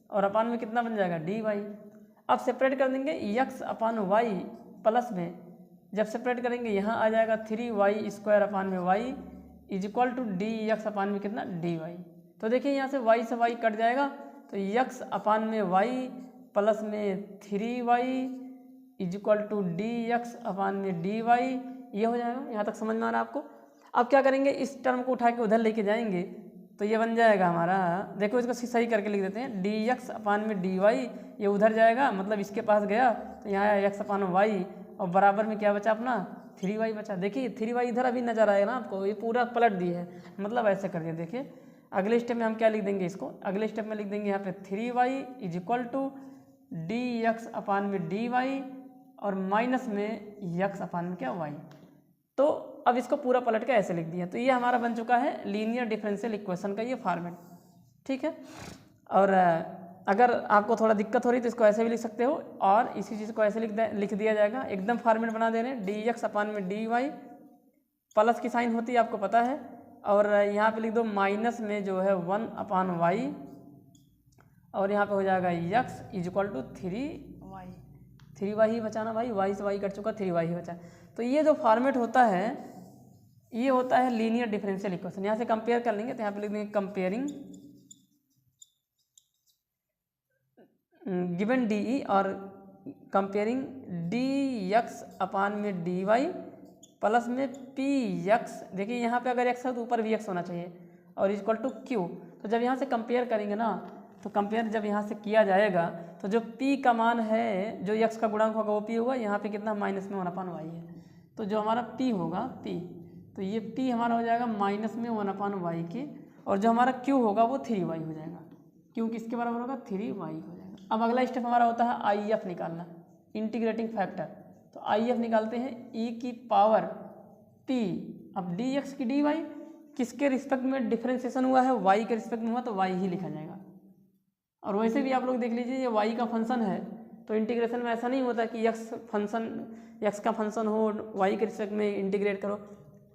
और अपान में कितना बन जाएगा dy। अब सेपरेट कर देंगे x अपान y प्लस में, जब सेपरेट करेंगे यहाँ आ जाएगा 3y स्क्वायर अपान में y is equal to dx upon में कितना dy। तो देखिए यहाँ से y से y कट जाएगा, तो x अपान में y प्लस में 3y is equal to dx upon में dy, ये हो जाएगा। यहाँ तक समझ में आ रहा है आपको। अब क्या करेंगे, इस टर्म को उठा के उधर लेके जाएंगे तो ये बन जाएगा हमारा, देखो इसको सही करके लिख देते हैं, dx अपान में dy, ये उधर जाएगा मतलब इसके पास गया तो यहाँ आया x अपान y और बराबर में क्या बचा अपना 3y बचा। देखिए 3y इधर अभी नजर आएगा ना आपको, ये पूरा पलट दी है, मतलब ऐसे कर दिया। देखिए अगले स्टेप में हम क्या लिख देंगे इसको, अगले स्टेप में लिख देंगे यहाँ पे 3y is equal to dx upon में dy और माइनस में x अपान में क्या y। तो अब इसको पूरा पलट के ऐसे लिख दिया, तो ये हमारा बन चुका है लीनियर डिफरेंशियल इक्वेशन का ये फॉर्मेट, ठीक है। और अगर आपको थोड़ा दिक्कत हो रही तो इसको ऐसे भी लिख सकते हो, और इसी चीज़ को ऐसे लिख दिया जाएगा, एकदम फॉर्मेट बना दे रहे हैं, dx अपान में dy, प्लस की साइन होती है आपको पता है, और यहाँ पे लिख दो माइनस में जो है 1 अपान y, और यहाँ पे हो जाएगा x is equal to 3y ही बचाना भाई, y से y कट चुका, 3y ही बचा। तो ये जो फॉर्मेट होता है ये होता है लीनियर डिफरेंशियल इक्वेशन। यहाँ से कंपेयर कर लेंगे तो यहाँ पे लिख देंगे कंपेयरिंग गिवन डी और कंपेयरिंग dx अपान में dy प्लस में px, देखिए यहाँ पे अगर x है तो ऊपर भी x होना चाहिए, और इक्वल टू q। तो जब यहाँ से कंपेयर करेंगे ना, तो कंपेयर जब यहाँ से किया जाएगा तो जो p का मान है, जो x का गुणांक होगा वो p होगा, यहाँ पे कितना माइनस में 1 अपान y है, तो जो हमारा p होगा p, तो ये p हमारा हो जाएगा माइनस में 1 अपान y के, और जो हमारा q होगा वो 3y हो जाएगा। q किसके बराबर होगा 3y हो जाएगा। अब अगला स्टेप हमारा होता है IF निकालना, इंटीग्रेटिंग फैक्टर। तो IF निकालते हैं e की पावर p, अब dx की dy किसके रिस्पेक्ट में डिफरेंशिएशन हुआ है, y के रिस्पेक्ट में हुआ, तो y ही लिखा जाएगा। और वैसे भी आप लोग देख लीजिए, ये y का फंक्शन है तो इंटीग्रेशन में ऐसा नहीं होता कि x का फंक्शन हो y के रिस्पेक्ट में इंटीग्रेट करो,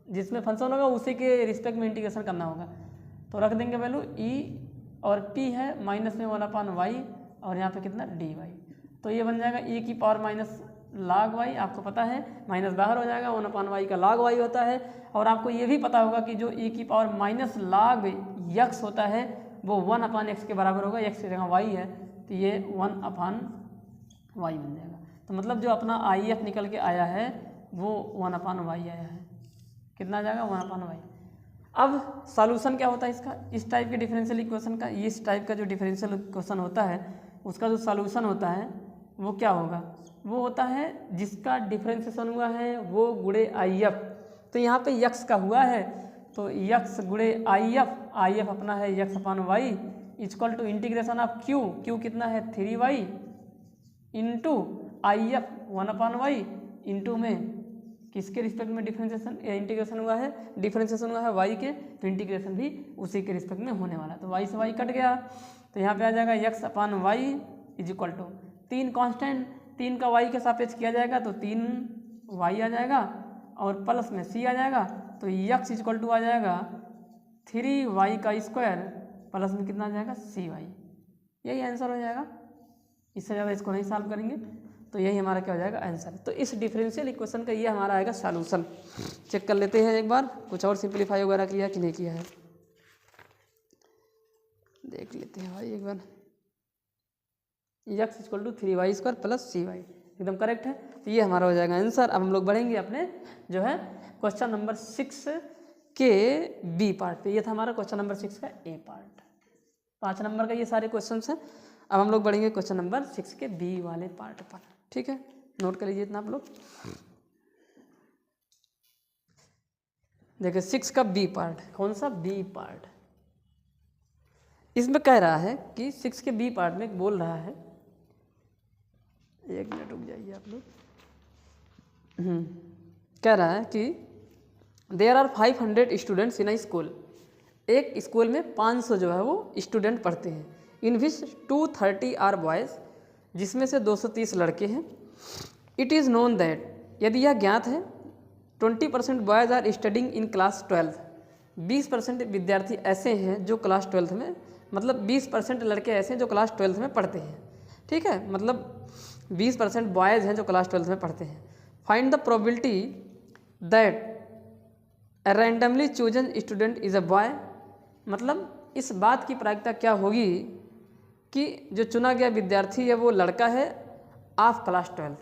जिसमें फंक्शन होगा उसी के रिस्पेक्ट में इंटीग्रेशन करना होगा। तो रख देंगे वैल्यू e, और p है माइनस में 1 अपान y, और यहाँ पे कितना dy। तो ये बन जाएगा e की पावर माइनस log y, आपको पता है माइनस बाहर हो जाएगा, 1 अपान y का log y होता है। और आपको ये भी पता होगा कि जो e की पावर माइनस log x होता है वो 1 अपान x के बराबर होगा, x की जगह y है तो ये 1 अपान y बन जाएगा। तो मतलब जो अपना IF निकल के आया है वो 1 अपान y आया है, कितना आ जाएगा 1 अपान y। अब सॉल्यूशन क्या होता है इसका, इस टाइप के डिफरेंशियल इक्वेशन का, इस टाइप का जो डिफरेंशियल इक्वेशन होता है उसका जो सॉल्यूशन होता है वो क्या होगा, वो होता है जिसका डिफरेंशिएशन हुआ है वो गुणे IF। तो यहाँ पे x का हुआ है तो x गुणे IF अपना है x upon y equal to integration of q कितना है 3y into IF 1 upon y into में किसके रिस्पेक्ट में डिफरेंशिएशन इंटीग्रेशन हुआ है, डिफरेंशिएशन हुआ है y के, तो इंटीग्रेशन भी उसी के रिस्पेक्ट में होने वाला है। तो y से y कट गया, तो यहाँ पे आ जाएगा x upon y is equal to 3 constant, 3 का y के सापेक्ष किया जाएगा तो 3y आ जाएगा, और प्लस में c आ जाएगा, तो x इक्वल टू आ जाएगा 3y का स्क्वायर प्लस में कितना आ जाएगा cy, यही आंसर हो जाएगा। इससे ज़्यादा इसको नहीं सॉल्व करेंगे, तो यही हमारा क्या हो जाएगा आंसर। तो इस डिफरेंशियल इक्वेशन का ये हमारा आएगा सॉल्यूशन। चेक कर लेते हैं एक बार कुछ और सिंपलीफाई वगैरह किया कि नहीं किया है, देख लेते हैं भाई एक बार। x equal to 3y square plus cy एकदम करेक्ट है, तो ये हमारा हो जाएगा आंसर। अब हम लोग बढ़ेंगे अपने जो है क्वेश्चन नंबर 6 के बी पार्ट पे। ये था हमारा क्वेश्चन नंबर 6 का ए पार्ट, 5 नंबर का ये सारे क्वेश्चन हैं। अब हम लोग बढ़ेंगे क्वेश्चन नंबर 6 के बी वाले पार्ट पर, ठीक है, नोट कर लीजिए इतना आप लोग। देखिए 6 का बी पार्ट, कौन सा बी पार्ट, इसमें कह रहा है कि 6 के बी पार्ट में बोल रहा है, 1 मिनट रुक जाइए आप लोग। कह रहा है कि there are 500 students in a school, एक स्कूल में 500 जो है वो स्टूडेंट पढ़ते हैं। इन विच 230 आर बॉयज़, जिसमें से 230 लड़के हैं। इट इज़ नोन दैट, यदि यह ज्ञात है 20% boys are studying in class 12, 20% विद्यार्थी ऐसे हैं जो क्लास 12 में, मतलब 20% लड़के ऐसे हैं जो क्लास 12 में पढ़ते हैं। ठीक है, मतलब 20% बॉयज़ हैं जो क्लास 12 में पढ़ते हैं। Find the probability that A randomly chosen student is a boy, मतलब इस बात की प्रायिकता क्या होगी कि जो चुना गया विद्यार्थी है वो लड़का है ऑफ क्लास 12,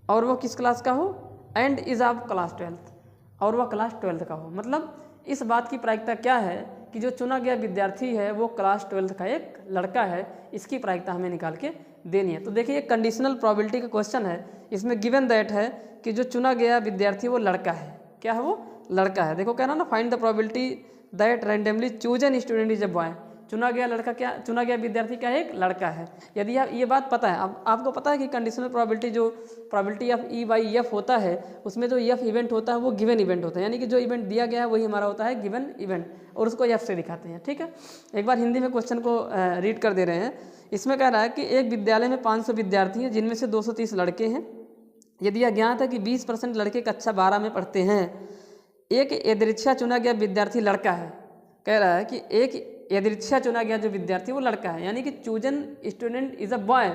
और वो किस क्लास का हो, एंड इज़ ऑफ क्लास 12, और वह क्लास 12 का हो। मतलब इस बात की प्रायिकता क्या है कि जो चुना गया विद्यार्थी है वो क्लास 12 का एक लड़का है, इसकी प्रायिकता हमें निकाल के देनी है। तो देखिए कंडीशनल प्रोबेबिलिटी का क्वेश्चन है, इसमें गिवन दैट है कि जो चुना गया विद्यार्थी वो लड़का है। क्या है वो? लड़का है। देखो कहना ना, find the probability that randomly chosen student is a boy, चुना गया लड़का क्या, चुना गया विद्यार्थी क्या है, एक लड़का है। यदि आप ये बात पता है, अब आपको पता है कि कंडीशनल प्रोबेबिलिटी जो probability of E by F होता है, उसमें जो एफ इवेंट होता है वो गिवन इवेंट होता है, यानी कि जो इवेंट दिया गया है वही हमारा होता है गिवन इवेंट, और उसको एफ से दिखाते हैं। ठीक है, एक बार हिंदी में क्वेश्चन को रीड कर दे रहे हैं। इसमें कह रहा है कि एक विद्यालय में 500 विद्यार्थी हैं, जिनमें से 230 लड़के हैं। यदि यह ज्ञात है कि 20% लड़के कक्षा 12 में पढ़ते हैं, एक यदृच्छा चुना गया विद्यार्थी लड़का है। कह रहा है कि एक यदृच्छा चुना गया जो विद्यार्थी वो लड़का है, यानी कि chosen student is a boy,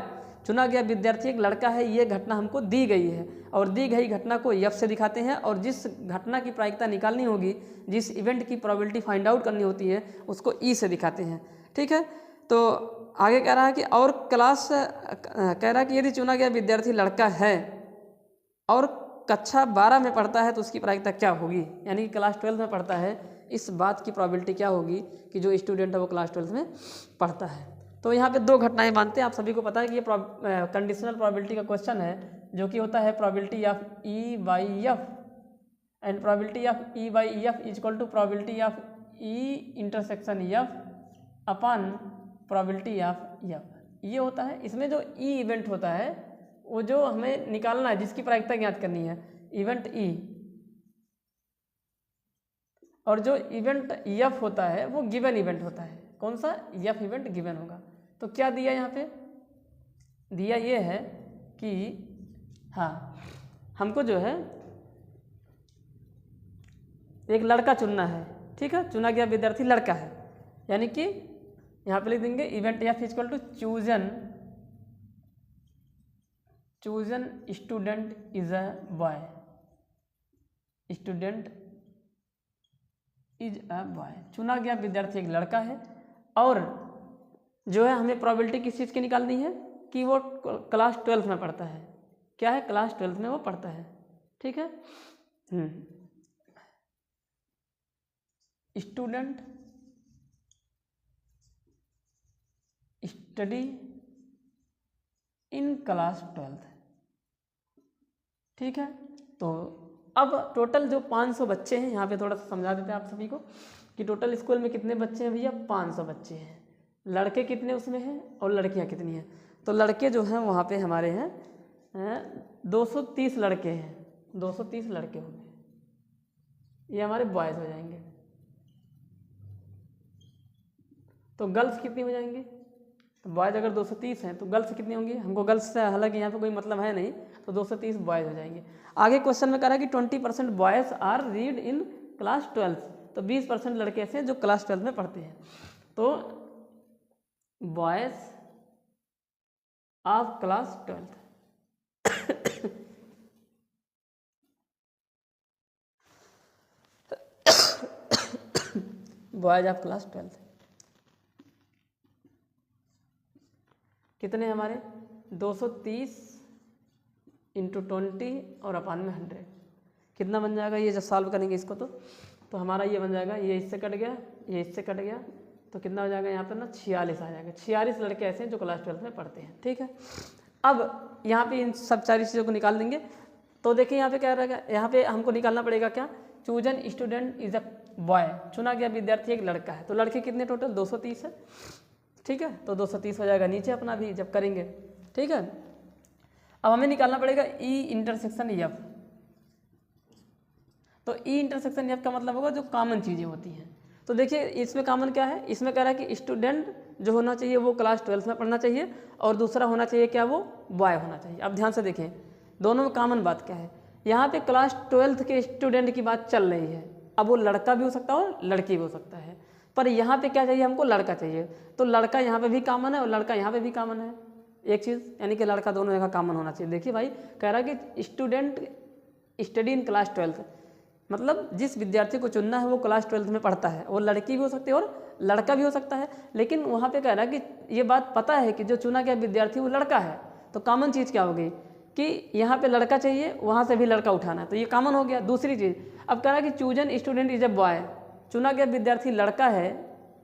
चुना गया विद्यार्थी एक लड़का है, ये घटना हमको दी गई है, और दी गई घटना को एफ से दिखाते हैं, और जिस घटना की प्रायिकता निकालनी होगी, जिस इवेंट की प्रोबेबिलिटी फाइंड आउट करनी होती है, उसको ई से दिखाते हैं। ठीक है, तो आगे कह रहा है कि और क्लास, कह रहा है कि यदि चुना गया विद्यार्थी लड़का है और कक्षा 12 में पढ़ता है तो उसकी प्रायिकता क्या होगी, यानी कि क्लास 12 में पढ़ता है, इस बात की प्रोबेबिलिटी क्या होगी कि जो स्टूडेंट है वो क्लास 12 में पढ़ता है। तो यहाँ पे दो घटनाएं मानते हैं, आप सभी को पता है कि ये कंडीशनल प्रोबेबिलिटी का क्वेश्चन है, जो कि होता है probability of E by F, and probability of E by F is equal to probability of E intersection F upon probability of F. ये होता है, इसमें जो ई इवेंट होता है वो जो हमें निकालना है, जिसकी प्रायिकता ज्ञात करनी है, इवेंट ई, और जो इवेंट एफ होता है वो गिवन इवेंट होता है। कौन सा? एफ इवेंट गिवन होगा। तो क्या दिया यहाँ पे? दिया ये है कि हाँ, हमको जो है एक लड़का चुनना है। ठीक है, चुना गया विद्यार्थी लड़का है, यानी कि यहाँ पे लिख देंगे event F equal to chosen student is a boy, student is a boy, चुना गया विद्यार्थी एक लड़का है, और जो है हमें प्रोबेबिलिटी किस चीज़ की निकालनी है कि वो क्लास 12 में पढ़ता है। क्या है? क्लास 12 में वो पढ़ता है। ठीक है, स्टूडेंट स्टडी इन क्लास 12। ठीक है, तो अब टोटल जो 500 बच्चे हैं, यहाँ पे थोड़ा सा समझा देते हैं आप सभी को कि टोटल स्कूल में कितने बच्चे हैं भैया, 500 बच्चे हैं। लड़के कितने उसमें हैं और लड़कियाँ कितनी हैं? तो लड़के जो हैं वहाँ पे हमारे हैं 230 लड़के हैं, 230 लड़के होंगे, ये हमारे बॉयज़ हो जाएंगे। तो गर्ल्स कितनी हो जाएंगी? तो बॉयज़ अगर 230 हैं तो गर्ल्स कितनी होंगी? हमको गर्ल्स से हालांकि यहाँ पे कोई मतलब है नहीं, तो 230 बॉयज़ हो जाएंगे। आगे क्वेश्चन में कह रहा है कि 20% boys are read in class 12, तो 20% लड़के ऐसे हैं जो क्लास 12 में पढ़ते हैं। तो boys of class 12, boys of class 12 कितने हमारे? 230 इंटू 20 और अपान में 100, कितना बन जाएगा? ये जब सॉल्व करेंगे इसको तो हमारा ये बन जाएगा, ये इससे कट गया, ये इससे कट गया, तो कितना हो जाएगा यहाँ पर ना 46 आ जाएगा। 46 लड़के ऐसे हैं जो क्लास 12 में पढ़ते हैं। ठीक है, अब यहाँ पे इन सब सारी चीज़ों को निकाल देंगे। तो देखिए यहाँ पे क्या रहेगा, यहाँ पे हमको निकालना पड़ेगा क्या, chosen student is a boy, चुना गया विद्यार्थी एक लड़का है। तो लड़के कितने टोटल? 230 है। ठीक है, तो 230 हो जाएगा नीचे अपना भी जब करेंगे। ठीक है, अब हमें निकालना पड़ेगा ई इंटरसेक्शन एफ। तो ई इंटरसेक्शन एफ का मतलब होगा जो कॉमन चीज़ें होती हैं। तो देखिए इसमें कॉमन क्या है, इसमें कह रहा है कि स्टूडेंट जो होना चाहिए वो क्लास 12th में पढ़ना चाहिए, और दूसरा होना चाहिए क्या, वो बॉय होना चाहिए। अब ध्यान से देखें दोनों में कॉमन बात क्या है, यहाँ पे क्लास 12th के स्टूडेंट की बात चल रही है। अब वो लड़का भी हो सकता है और लड़की भी हो सकता है, पर यहाँ पे क्या चाहिए, हमको लड़का चाहिए। तो लड़का यहाँ पे भी कॉमन है और लड़का यहाँ पे भी कॉमन है, एक चीज़, यानी कि लड़का दोनों जगह कॉमन होना चाहिए। देखिए भाई कह रहा है कि student study in class 12th, मतलब जिस विद्यार्थी को चुनना है वो क्लास 12th में पढ़ता है, और लड़की भी हो सकती है और लड़का भी हो सकता है। लेकिन वहाँ पे कह रहा है कि ये बात पता है कि जो चुना गया विद्यार्थी वो लड़का है, तो कॉमन चीज़ क्या होगी कि यहाँ पे लड़का चाहिए, वहाँ से भी लड़का उठाना है, तो ये कॉमन हो गया। दूसरी चीज़ अब कह रहा है कि chosen student is a boy, चुना गया विद्यार्थी लड़का है,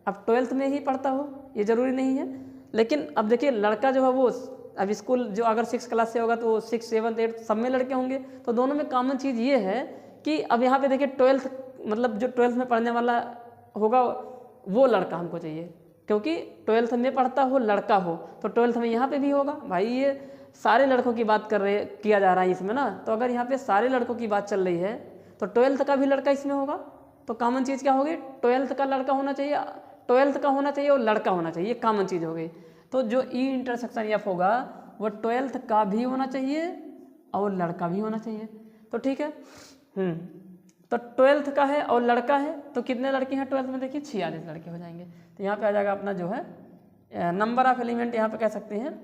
अब 12th में ही पढ़ता हो ये ज़रूरी नहीं है। लेकिन अब देखिए लड़का जो है वो अब स्कूल जो अगर 6 क्लास से होगा तो 6, 7, 8 सब में लड़के होंगे, तो दोनों में कॉमन चीज़ ये है कि अब यहाँ पे देखिए 12th मतलब जो 12th में पढ़ने वाला होगा वो लड़का हमको चाहिए, क्योंकि 12th में पढ़ता हो लड़का हो, तो 12th में यहाँ पे भी होगा। भाई ये सारे लड़कों की बात किया जा रहा है इसमें ना, तो अगर यहाँ पे सारे लड़कों की बात चल रही है तो 12th का भी लड़का इसमें होगा, तो कॉमन चीज़ क्या होगी, 12th का लड़का होना चाहिए, 12th का होना चाहिए और लड़का होना चाहिए, ये कॉमन चीज़ हो गई। तो जो ई इंटरसेक्शन एफ होगा वो 12th का भी होना चाहिए और लड़का भी होना चाहिए। तो ठीक है, तो 12th का है और लड़का है, तो कितने लड़के हैं 12th में, देखिए 46 लड़के हो जाएंगे। तो यहाँ पे आ जाएगा अपना जो है नंबर ऑफ एलिमेंट, यहाँ पे कह सकते हैं।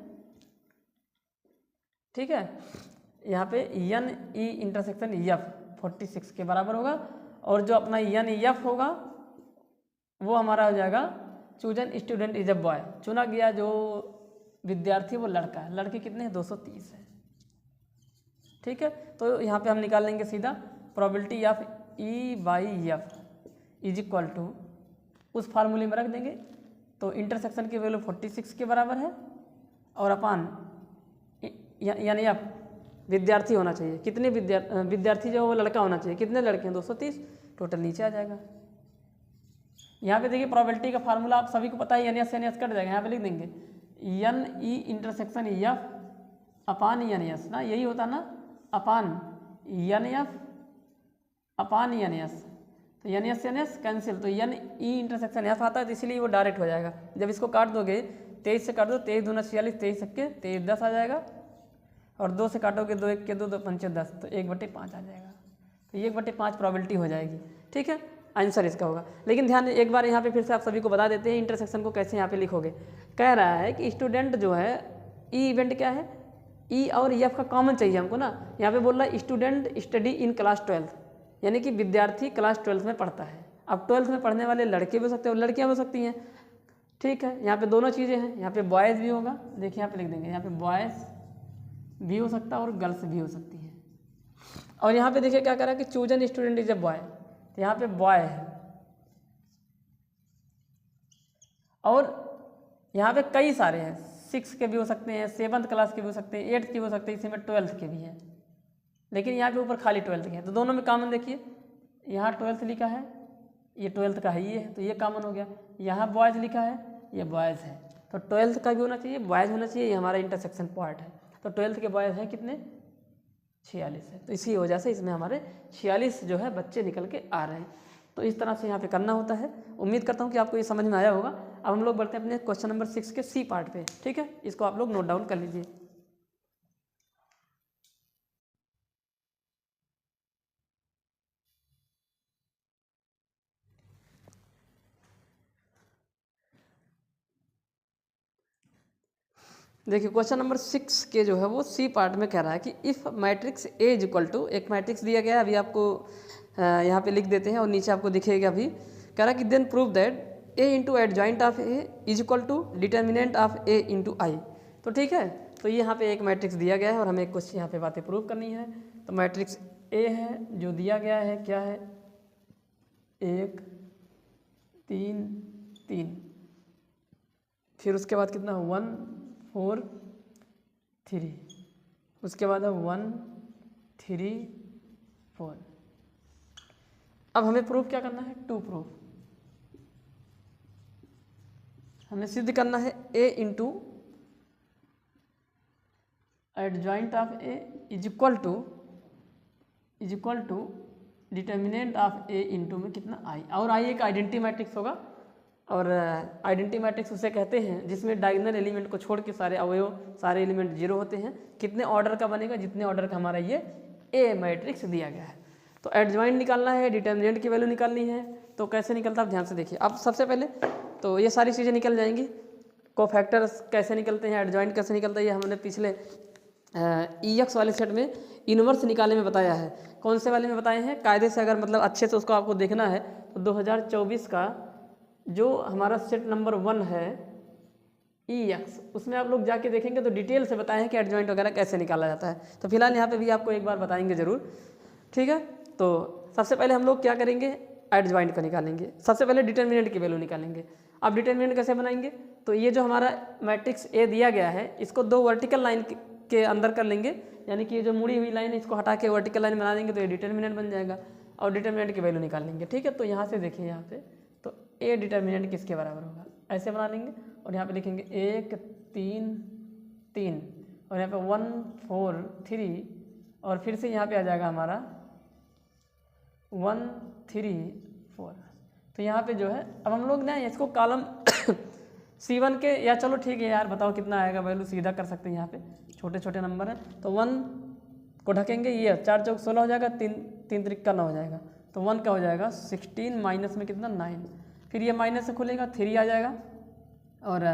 ठीक है, यहाँ पे एन ई इंटरसेक्शन एफ 46 के बराबर होगा, और जो अपना एन एफ होगा वो हमारा हो जाएगा chosen student is a boy, चुना गया जो विद्यार्थी वो लड़का है, लड़के कितने हैं 230 है। ठीक है, तो यहाँ पे हम निकाल लेंगे सीधा probability of E by F is equal to, उस फार्मूले में रख देंगे, तो इंटरसेक्शन की वैल्यू 46 के बराबर है, और अपान यानी आप विद्यार्थी होना चाहिए, कितने विद्यार्थी जो वो लड़का होना चाहिए, कितने लड़के हैं 230, टोटल नीचे आ जाएगा। यहाँ पे देखिए प्रोबेबिलिटी का फार्मूला आप सभी को पता है, एन एस कट जाएगा, यहाँ पे लिख देंगे एन ई इंटरसेक्शन एफ अपान एन एस ना, यही होता ना, अपान एन एफ अपान एन एस, तो एन एस कैंसिल, तो एन ई इंटरसेक्शन एफ आता है, तो इसलिए वो डायरेक्ट हो जाएगा। जब इसको काट दोगे 23 से काट दो, 23 दूना 46, 23 के 23 10 आ जाएगा, और 2 से काटोगे 2 1 के 2 2 5 10, तो 1/5 आ जाएगा, तो 1/5 प्रोबेबिलिटी हो जाएगी। ठीक है, आंसर इसका होगा। लेकिन ध्यान एक बार यहाँ पे फिर से आप सभी को बता देते हैं इंटरसेक्शन को कैसे यहाँ पे लिखोगे। कह रहा है कि स्टूडेंट जो है ई इवेंट क्या है, ई और एफ का कॉमन चाहिए हमको ना, यहाँ पे बोल रहा है student study in class 12th, यानी कि विद्यार्थी क्लास 12th में पढ़ता है। अब 12th में पढ़ने वाले लड़के भी हो सकते हैं और लड़कियाँ भी हो सकती हैं। ठीक है, यहाँ पे दोनों चीज़ें हैं, यहाँ पे बॉयज़ भी होगा, देखिए यहाँ पे लिख देंगे, यहाँ पे बॉयज़ भी हो सकता है और गर्ल्स भी हो सकती हैं। और यहाँ पे देखिए क्या कह रहा है कि chosen student is a boy, तो यहाँ पे बॉय है, और यहाँ पे कई सारे हैं, 6 के भी हो सकते हैं, 7th क्लास के भी हो सकते हैं, 8th के भी हो सकते हैं, इसी में 12th के भी हैं, लेकिन यहाँ पे ऊपर खाली 12th के हैं, तो दोनों में कॉमन देखिए, यहाँ 12th लिखा है, ये 12th का है, ये है, तो ये कॉमन हो गया। यहाँ बॉयज़ लिखा है, ये बॉयज़ है, तो 12th का भी होना चाहिए, बॉयज़ होना चाहिए, ये हमारा इंटरसेक्शन पॉइंट है। तो 12th के बॉयज़ हैं कितने, 46 है, तो इसी वजह से इसमें हमारे 46 जो है बच्चे निकल के आ रहे हैं। तो इस तरह से यहाँ पे करना होता है। उम्मीद करता हूँ कि आपको ये समझ में आया होगा। अब हम लोग बढ़ते हैं अपने क्वेश्चन नंबर 6 के सी पार्ट पे। ठीक है, इसको आप लोग नोट डाउन कर लीजिए। देखिए क्वेश्चन नंबर 6 के जो है वो सी पार्ट में कह रहा है कि if matrix A is equal to, एक मैट्रिक्स दिया गया है, अभी आपको यहाँ पे लिख देते हैं और नीचे आपको दिखेगा अभी, कह रहा है कि then prove that A into adjoint of A is equal to determinant of A into I. तो ठीक है, तो यहाँ पे एक मैट्रिक्स दिया गया है और हमें कुछ यहाँ पे बातें प्रूव करनी है। तो मैट्रिक्स ए है जो दिया गया है, क्या है, 1 3 3, फिर उसके बाद कितना 1 4 3, उसके बाद है 1 3 4। अब हमें प्रूफ क्या करना है, टू प्रूफ। हमें सिद्ध करना है A into adjoint of A is equal to determinant of A into में कितना आई, और आई एक आइडेंटिटी मैट्रिक्स होगा, और आइडेंटिटी मैट्रिक्स उसे कहते हैं जिसमें डायगोनल एलिमेंट को छोड़ के सारे अवयव सारे एलिमेंट जीरो होते हैं। कितने ऑर्डर का बनेगा, जितने ऑर्डर का हमारा ये ए मैट्रिक्स दिया गया है। तो एडजॉइंट निकालना है, डिटर्मिनेंट की वैल्यू निकालनी है, तो कैसे निकलता है आप ध्यान से देखिए। अब सबसे पहले तो ये सारी चीज़ें निकल जाएंगी। कोफैक्टर्स कैसे निकलते हैं, एडजॉइंट कैसे निकलता है, ये हमने पिछले EX वाले सेट में इन्वर्स निकालने में बताया है। कौन से वाले में बताए हैं, कायदे से अगर मतलब अच्छे से उसको आपको देखना है तो 2024 का जो हमारा सेट नंबर 1 है EX, उसमें आप लोग जाके देखेंगे तो डिटेल से बताएं कि एडजॉइंट वगैरह कैसे निकाला जाता है। तो फिलहाल यहाँ पे भी आपको एक बार बताएंगे ज़रूर, ठीक है। तो सबसे पहले हम लोग क्या करेंगे, एडजॉइंट का निकालेंगे। सबसे पहले डिटर्मिनेंट की वैल्यू निकालेंगे। अब डिटर्मिनेंट कैसे बनाएंगे, तो ये जो हमारा मैट्रिक्स ए दिया गया है इसको दो वर्टिकल लाइन के अंदर कर लेंगे, यानी कि ये जो मुड़ी हुई लाइन है इसको हटा के वर्टिकल लाइन बना देंगे तो ये डिटर्मिनेंट बन जाएगा, और डिटर्मिनेंट की वैल्यू निकाल लेंगे, ठीक है। तो यहाँ से देखिए, यहाँ पे तो ए डिटर्मिनेंट किसके बराबर होगा, ऐसे बना लेंगे, और यहाँ पे लिखेंगे 1 3 3, और यहाँ पे 1 4 3, और फिर से यहाँ पे आ जाएगा हमारा 1 3 4। तो यहाँ पे जो है अब हम लोग ना इसको कॉलम C1 के, या चलो ठीक है यार बताओ कितना आएगा वैल्यू, सीधा कर सकते हैं, यहाँ पे छोटे छोटे नंबर है तो 1 को ढकेंगे, ये 4 चौक 16 हो जाएगा, 3 3 त्रिक्का 9 हो जाएगा, तो 1 का हो जाएगा 16 माइनस में कितना 9, फिर ये माइनस से खुलेगा 3 आ जाएगा, और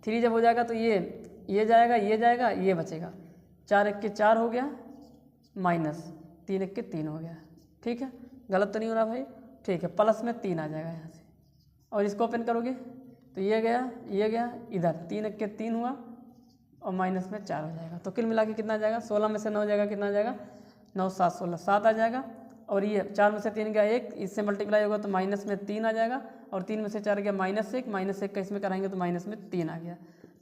3 जब हो जाएगा तो ये जाएगा, ये जाएगा, ये बचेगा, 4 1 के 4 हो गया, माइनस 3 1 के 3 हो गया, ठीक है, गलत तो नहीं हो रहा भाई, ठीक है, प्लस में 3 आ जाएगा यहाँ से, और इसको ओपन करोगे तो ये गया इधर, 3 1 के 3 हुआ, और माइनस में 4 हो जाएगा, तो कुल मिला के कितना आ जाएगा, 16 में से 9 जाएगा, कितना आ जाएगा 9 7 16 7 आ जाएगा, और ये 4 में से 3 गया 1, इससे मल्टीप्लाई होगा तो माइनस में 3 आ जाएगा, और 3 में से 4 गया -1 का इसमें कराएंगे तो माइनस में 3 आ गया,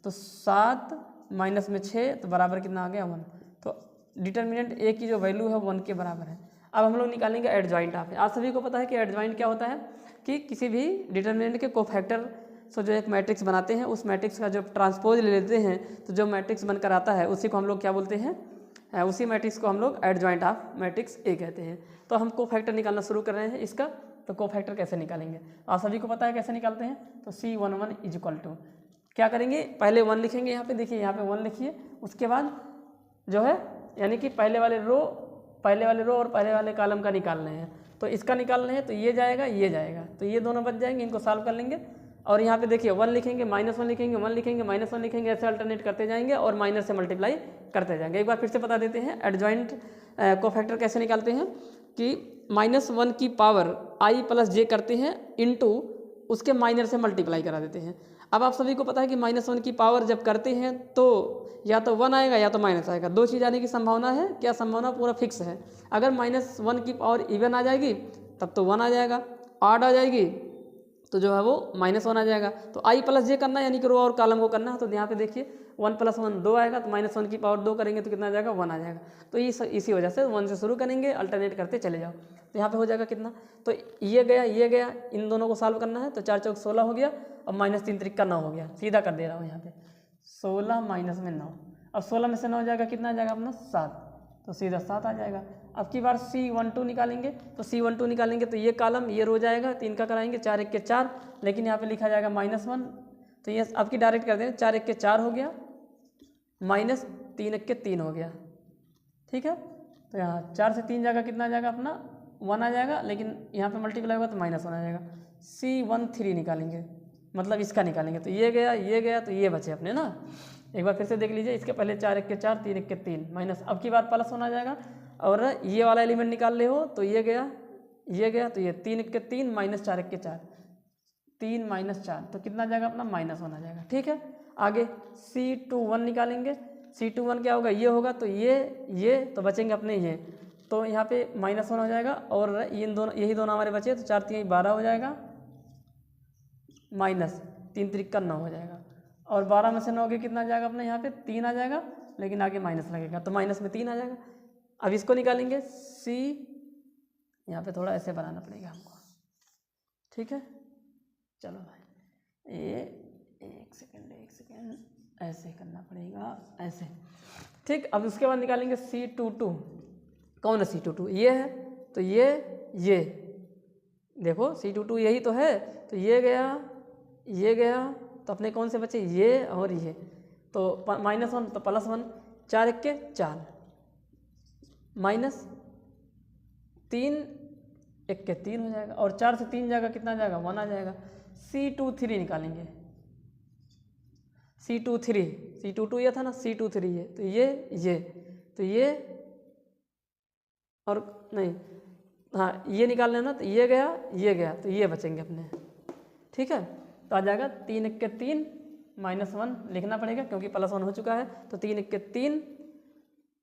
तो 7 माइनस में 6 तो बराबर कितना आ गया 1। तो डिटर्मिनेंट ए की जो वैल्यू है 1 के बराबर है। अब हम लोग निकालेंगे एडजॉइंट ऑफ। आप सभी को पता है कि एडजॉइंट क्या होता है, कि किसी भी डिटर्मिनेंट के कोफैक्टर से जो एक मैट्रिक्स बनाते हैं उस मैट्रिक्स का जो ट्रांसपोज ले लेते हैं तो जो मैट्रिक्स बनकर आता है उसी को हम लोग क्या बोलते हैं, उसी मैट्रिक्स को हम लोग एडजॉइंट ऑफ मैट्रिक्स ए कहते हैं। तो हम कोफैक्टर निकालना शुरू कर रहे हैं इसका, तो कोफैक्टर कैसे निकालेंगे आप सभी को पता है कैसे निकालते हैं। तो C11 इज इक्वल टू क्या करेंगे, पहले 1 लिखेंगे, यहाँ पे देखिए, यहाँ पे 1 लिखिए, उसके बाद जो है यानी कि पहले वाले रो और पहले वाले कॉलम का निकालना है, तो इसका निकालना है, तो ये जाएगा, तो ये दोनों बच जाएंगे, इनको सॉल्व कर लेंगे, और यहाँ पे देखिए 1 लिखेंगे, -1 लिखेंगे, 1 लिखेंगे, -1 लिखेंगे, ऐसे अल्टरनेट करते जाएंगे और माइनस से मल्टीप्लाई करते जाएंगे। एक बार फिर से बता देते हैं एडजॉइंट कोफैक्टर कैसे निकालते हैं, कि -1 की पावर i प्लस j करते हैं इनटू उसके माइनर से मल्टीप्लाई करा देते हैं। अब आप सभी को पता है कि -1 की पावर जब करते हैं तो या तो 1 आएगा या तो माइनस आएगा, दो चीज़ आने की संभावना है, क्या संभावना पूरा फिक्स है। अगर -1 की पावर इवन आ जाएगी तब तो 1 आ जाएगा, ऑड आ जाएगी तो जो है वो -1 आ जाएगा। तो i प्लस j करना यानी कि रो और कॉलम को करना है, तो यहाँ पे देखिए 1 + 1 2 आएगा, तो -1 की पावर 2 करेंगे तो कितना आ जाएगा 1 आ जाएगा। तो इसी वजह से 1 से शुरू करेंगे, अल्टरनेट करते चले जाओ, तो यहाँ पे हो जाएगा कितना, तो ये गया, इन दोनों को सॉल्व करना है, तो 4 चौक 16 हो गया, और -3 त्रिक्का 9 हो गया, सीधा कर दे रहा हूँ यहाँ पे 16 माइनस में 9, अब 16 में से 9 जाएगा, कितना आ जाएगा अपना 7, तो सीधा 7 आ जाएगा। अब की बार C12 निकालेंगे, तो C12 निकालेंगे तो ये कॉलम ये रो जाएगा, 3 का कराएंगे, 4 1 के 4, लेकिन यहाँ पे लिखा जाएगा -1, तो ये अब की डायरेक्ट कर देंगे, 4 1 के 4 हो गया, -3 1 के 3 हो गया, ठीक है। तो यहाँ 4 से 3 जाएगा, कितना आ जाएगा अपना 1 आ जाएगा, लेकिन यहाँ पे मल्टीप्लाई होगा तो -1 आ जाएगा। C13 निकालेंगे, मतलब इसका निकालेंगे, तो ये गया तो ये बचे अपने ना। एक बार फिर से देख लीजिए, इसके पहले 4 1 के 4, 3 1 के 3, माइनस, अब की बार प्लस होना जाएगा, और ये वाला एलिमेंट निकाल ले हो तो ये गया, तो ये 3 1 के 3 -4 1 के 4, 3 -4, तो कितना जाएगा अपना -1 आ जाएगा, ठीक है। आगे C21 निकालेंगे, C21 क्या होगा, ये होगा, तो ये तो बचेंगे अपने ये, तो यहाँ पे -1 हो जाएगा, और यही दोनों हमारे बचे, तो 4 3 12 हो जाएगा, -3 त्रिक्का 9 हो जाएगा, और 12 में से 9 के कितना जाएगा अपना यहाँ पे 3 आ जाएगा, लेकिन आगे माइनस लगेगा तो माइनस में 3 आ जाएगा। अब इसको निकालेंगे, C यहाँ पे थोड़ा ऐसे बनाना पड़ेगा हमको, ठीक है। चलो भाई, एक सेकेंड, ऐसे करना पड़ेगा, ऐसे। ठीक, अब उसके बाद निकालेंगे C22। कौन है C22? ये है, तो ये देखो C22 यही तो है, तो ये गया, तो अपने कौन से बचे? ये और ये, तो -1 तो +1, 4 1 4, -3 1 3 हो जाएगा, और 4 से 3 जाएगा, कितना जाएगा? 1 आ जाएगा। C23 निकालेंगे, C22 ये था ना, C23 ये, तो ये और नहीं, हाँ ये निकाल लेना, तो ये गया, तो ये बचेंगे अपने। ठीक है, तो आ जाएगा 3 1 3 -1 लिखना पड़ेगा क्योंकि +1 हो चुका है, तो 3 1 3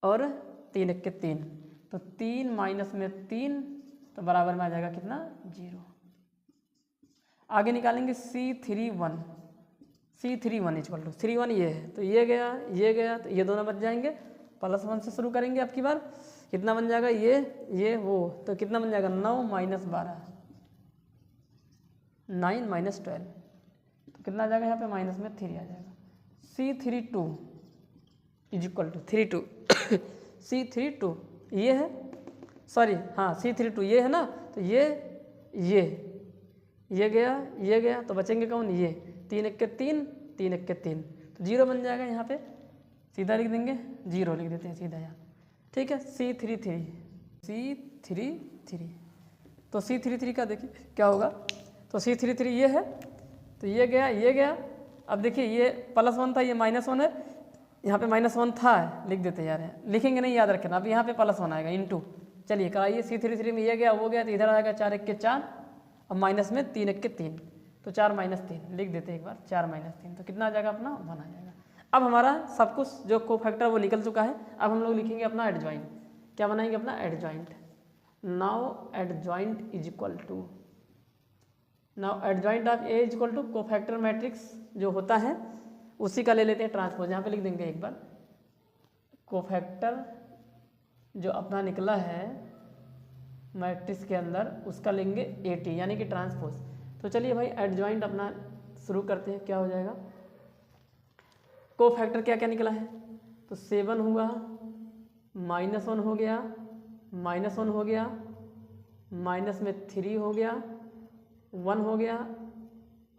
और 3 1 3, तो 3 -3, तो बराबर में आ जाएगा कितना? 0। आगे निकालेंगे C31 इक्वल टू 31 ये है, तो ये गया, तो ये दोनों बच जाएंगे। +1 से शुरू करेंगे अब की बार, कितना बन जाएगा? ये वो, तो कितना बन जाएगा? 9 - 12, 9 - 12, तो कितना आ जाएगा? यहाँ पे -3 आ जाएगा। C32 इक्वल टू 32 C32 ये है, सॉरी हाँ C32 ये है ना, तो ये गया, तो बचेंगे कौन? ये 3 1 3 3 1 3, तो 0 बन जाएगा। यहाँ पे सीधा लिख देंगे, 0 लिख देते हैं सीधा यहाँ। ठीक है, C33, तो C33 का देखिए क्या होगा, तो C33 ये है, तो ये गया। अब देखिए ये +1 था, ये -1 है, यहाँ पे -1 था, लिख देते यार, लिखेंगे नहीं, याद रखना। अब यहाँ पे +1 आएगा इंटू, चलिए कराइए। C33 में ये गया, वो गया, तो इधर आएगा 4 1 4, अब माइनस में 3 1 3, तो 4 - 3 लिख देते हैं एक बार, 4 - 3, तो कितना आ जाएगा अपना? 1 आ जाएगा। अब हमारा सब कुछ जो कोफैक्टर वो निकल चुका है। अब हम लोग लिखेंगे अपना एडजॉइंट। क्या बनाएंगे? अपना adjoint. Now adjoint is equal to, now adjoint of A is equal to cofactor matrix जो होता है उसी का ले लेते हैं ट्रांसपोज। यहाँ पे लिख देंगे एक बार, कोफैक्टर जो अपना निकला है मैट्रिक्स के अंदर उसका लेंगे AT यानी कि ट्रांसपोज। तो चलिए भाई एडजॉइंट अपना शुरू करते हैं। क्या हो जाएगा? कोफैक्टर क्या क्या निकला है? तो 7 हुआ, -1 हो गया, -1 हो गया, माइनस में 3 हो गया, 1 हो गया,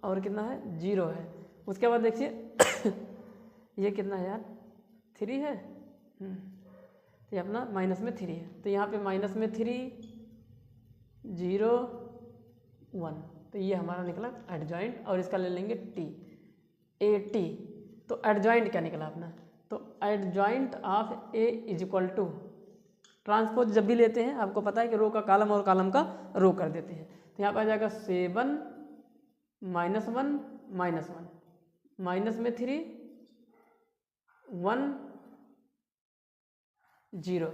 और कितना है? 0 है। उसके बाद देखिए ये कितना है यार? 3 है, तो ये अपना -3 है। तो यहाँ पे -3 0 1, तो ये हमारा निकला एडजॉइंट, और इसका ले लेंगे T AT। तो एडजॉइंट क्या निकला अपना? तो adjoint of A is equal to transpose जब भी लेते हैं आपको पता है कि रो का कॉलम और कॉलम का रो कर देते हैं। तो यहाँ पर आ जाएगा 7 -1 -1, माइनस में 3 1 0,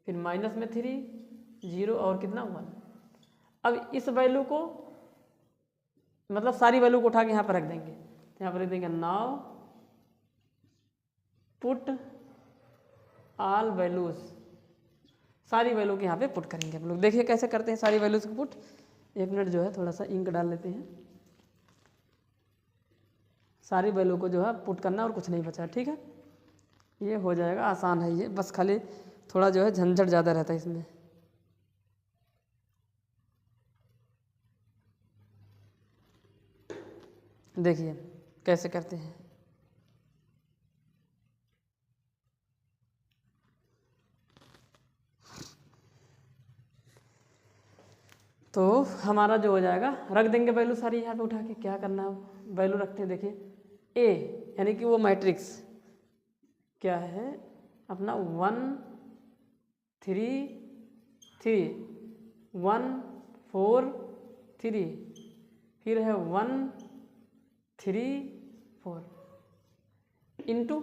फिर माइनस में 3 0, और कितना? 1। अब इस वैल्यू को मतलब सारी वैल्यू को उठा के यहाँ पर रख देंगे। तो यहाँ पर रख देंगे नाउ पुट ऑल वैल्यूज, सारी वैल्यू के यहाँ पे पुट करेंगे हम लोग। देखिए कैसे करते हैं सारी वैल्यूज को पुट। 1 मिनट जो है थोड़ा सा इंक डाल लेते हैं। सारी वैल्यू को जो है पुट करना और कुछ नहीं बचा, ठीक है। ये हो जाएगा, आसान है ये, बस खाली थोड़ा जो है झंझट ज़्यादा रहता है इसमें। देखिए कैसे करते हैं। तो हमारा जो हो जाएगा, रख देंगे वैल्यू सारी यहाँ पे उठा के। क्या करना है, वैल्यू रखते हैं। देखिए A यानी कि वो मैट्रिक्स क्या है अपना 1 3 3 1 4 3, फिर है 1 3 4 इंटू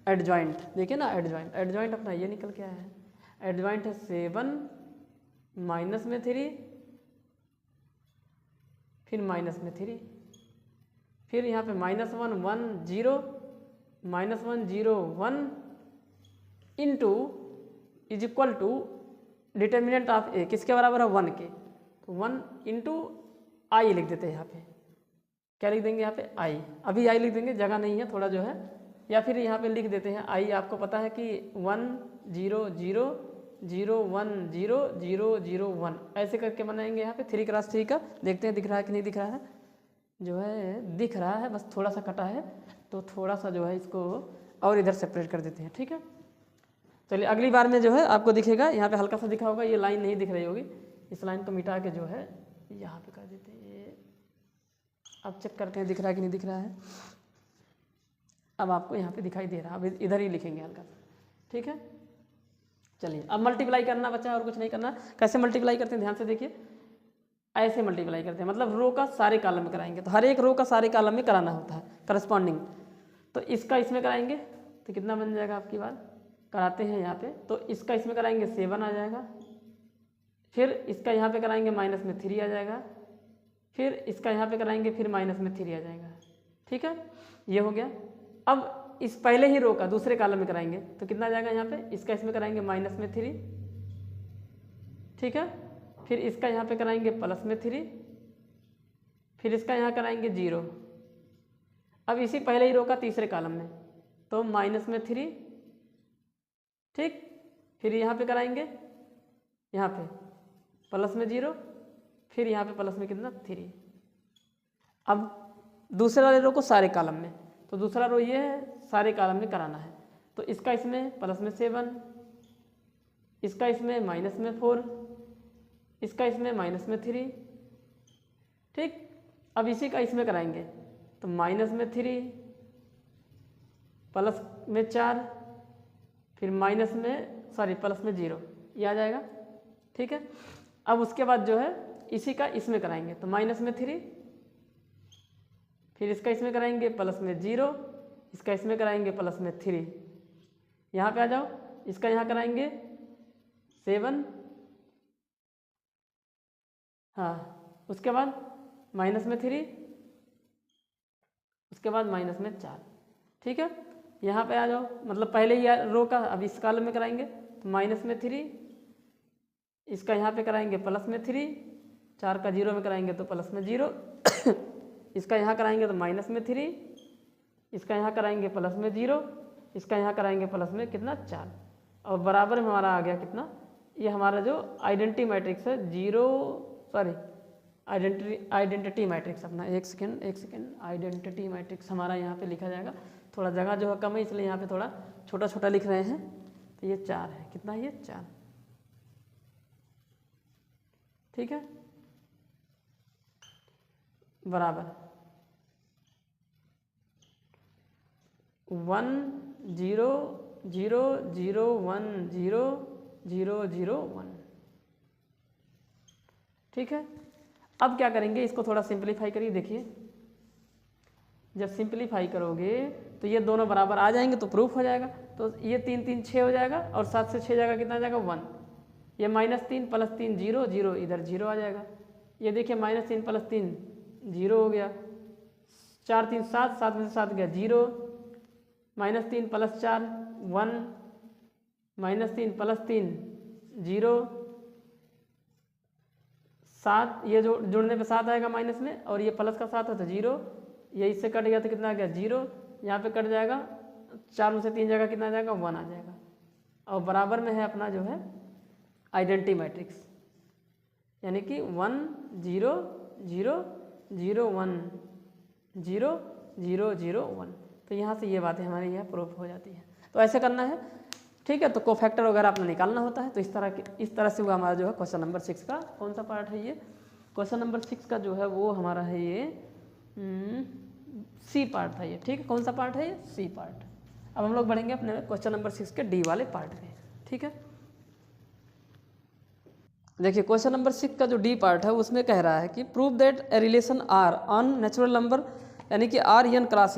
एडजॉइंट। देखिए ना एडजॉइंट अपना ये निकल के आया है। एडजॉइंट है 7 माइनस में 3, फिर माइनस में 3, फिर यहाँ पे -1 1 0, -1 0 1 into is equal to determinant of A किसके बराबर है? 1 के। तो 1 इंटू आई लिख देते हैं यहाँ पे। क्या लिख देंगे यहाँ पे आई, अभी आई लिख देंगे, जगह नहीं है थोड़ा जो है, या फिर यहाँ पे लिख देते हैं आई। आपको पता है कि 1 0 0 0 1 0 0 0 1 ऐसे करके बनाएंगे। यहाँ पे 3 क्रॉस 3 का देखते हैं दिख रहा है कि नहीं दिख रहा है, जो है दिख रहा है, बस थोड़ा सा कटा है, तो थोड़ा सा जो है इसको और इधर सेपरेट कर देते हैं, ठीक है। चलिए अगली बार में जो है आपको दिखेगा, यहाँ पे हल्का सा दिखा होगा, ये लाइन नहीं दिख रही होगी, इस लाइन को मिटा के जो है यहाँ पे कर देते हैं। ये अब चेक करते हैं दिख रहा है कि नहीं दिख रहा है। अब आपको यहाँ पे दिखाई दे रहा है, अब इधर ही लिखेंगे हल्का सा, ठीक है। चलिए अब मल्टीप्लाई करना बचा और कुछ नहीं करना। कैसे मल्टीप्लाई करते हैं ध्यान से देखिए, ऐसे मल्टीप्लाई करते हैं, मतलब रो का सारे कॉलम में कराएंगे, तो हर एक रो का सारे कॉलम में कराना होता है करस्पॉन्डिंग। तो इसका इसमें कराएंगे तो कितना बन जाएगा आपकी बात, कराते हैं यहाँ पे, तो इसका इसमें कराएंगे 7 आ जाएगा, फिर इसका यहाँ पे कराएंगे माइनस में 3 आ जाएगा, फिर इसका यहाँ पे कराएंगे फिर माइनस में 3 आ जाएगा, ठीक है, ये हो गया। अब इस पहले ही रो का दूसरे कॉलम में कराएंगे तो कितना आ जाएगा यहाँ पे, इसका इसमें कराएंगे माइनस में 3, ठीक है, फिर इसका यहाँ पे कराएंगे प्लस में 3, फिर इसका यहाँ कराएंगे 0। अब इसी पहले ही रो का तीसरे कॉलम में तो माइनस में 3, ठीक, फिर यहाँ पे कराएंगे यहाँ पे प्लस में 0, फिर यहाँ पे प्लस में कितना 3। अब दूसरे वाले रो को सारे कॉलम में, तो दूसरा रो ये है, सारे कॉलम में कराना है, तो इसका इसमें प्लस में 7, इसका इसमें माइनस में 4, इसका इसमें माइनस में 3, ठीक। अब इसी का इसमें कराएंगे तो माइनस में 3 प्लस में 4, फिर माइनस में प्लस में 0, ये आ जाएगा, ठीक है। अब उसके बाद जो है इसी का इसमें कराएंगे तो माइनस में 3, फिर इसका इसमें कराएंगे प्लस में 0, इसका इसमें कराएंगे प्लस में 3, यहाँ पे आ जाओ, इसका यहाँ कराएंगे 7, हाँ, उसके बाद माइनस में 3, उसके बाद माइनस में 4, ठीक है। यहाँ पे आ जाओ, मतलब पहले ही रो का अब इस कॉलम में कराएंगे तो माइनस में 3, इसका यहाँ पे कराएंगे प्लस में 3, 4 का 0 में कराएंगे तो प्लस में 0, इसका यहाँ कराएंगे तो माइनस में 3, इसका यहाँ कराएंगे प्लस में 0, इसका यहाँ कराएंगे प्लस में कितना 4, और बराबर में हमारा आ गया कितना, ये हमारा जो आइडेंटिटी मैट्रिक्स है आइडेंटिटी मैट्रिक्स अपना, एक सेकेंड आइडेंटिटी मैट्रिक्स हमारा यहाँ पे लिखा जाएगा। थोड़ा जगह जो है कम है इसलिए यहाँ पे थोड़ा छोटा छोटा लिख रहे हैं, तो ये 4 है, कितना है ये 4, ठीक है, बराबर 1 0 0 0 1 0 0 0 1, ठीक है। अब क्या करेंगे, इसको थोड़ा सिंपलीफाई करिए, देखिए जब सिंपलीफाई करोगे तो ये दोनों बराबर आ जाएंगे तो प्रूफ हो जाएगा, तो ये 3 3 6 हो जाएगा और 7 से 6 जाएगा कितना आ जाएगा 1, ये -3 + 3 0 0, इधर 0 आ जाएगा, ये देखिए -3 + 3 0 हो गया, 4 3 7, 7 में से 7 गया 0, -3 + 4 1, -3 + 3 0, 7, ये जो जुड़ने पे 7 आएगा माइनस में, और ये प्लस का 7 है तो 0, ये इससे कट गया तो कितना आ गया 0, यहाँ पे कट जाएगा, 4 में से 3 जाएगा कितना आ जाएगा 1 आ जाएगा, और बराबर में है अपना जो है आइडेंटिटी मैट्रिक्स, यानी कि 1 0 0 0 1 0 0 0 1, तो यहाँ से ये बातें हमारी यहाँ प्रूफ हो जाती है। तो ऐसे करना है, ठीक है। तो कोफैक्टर वगैरह अपना निकालना होता है, तो इस तरह से हुआ हमारा जो है क्वेश्चन नंबर 6 का। कौन सा पार्ट है ये, क्वेश्चन नंबर 6 का जो है वो हमारा है ये सी पार्ट था ये, ठीक है। कौन सा पार्ट है ये, सी पार्ट। अब हम लोग बढ़ेंगे अपने क्वेश्चन नंबर 6 के डी वाले पार्ट में, ठीक है। देखिए क्वेश्चन नंबर 6 का जो डी पार्ट है उसमें कह रहा है कि prove that a relation R on natural number, यानी कि आर n क्रॉस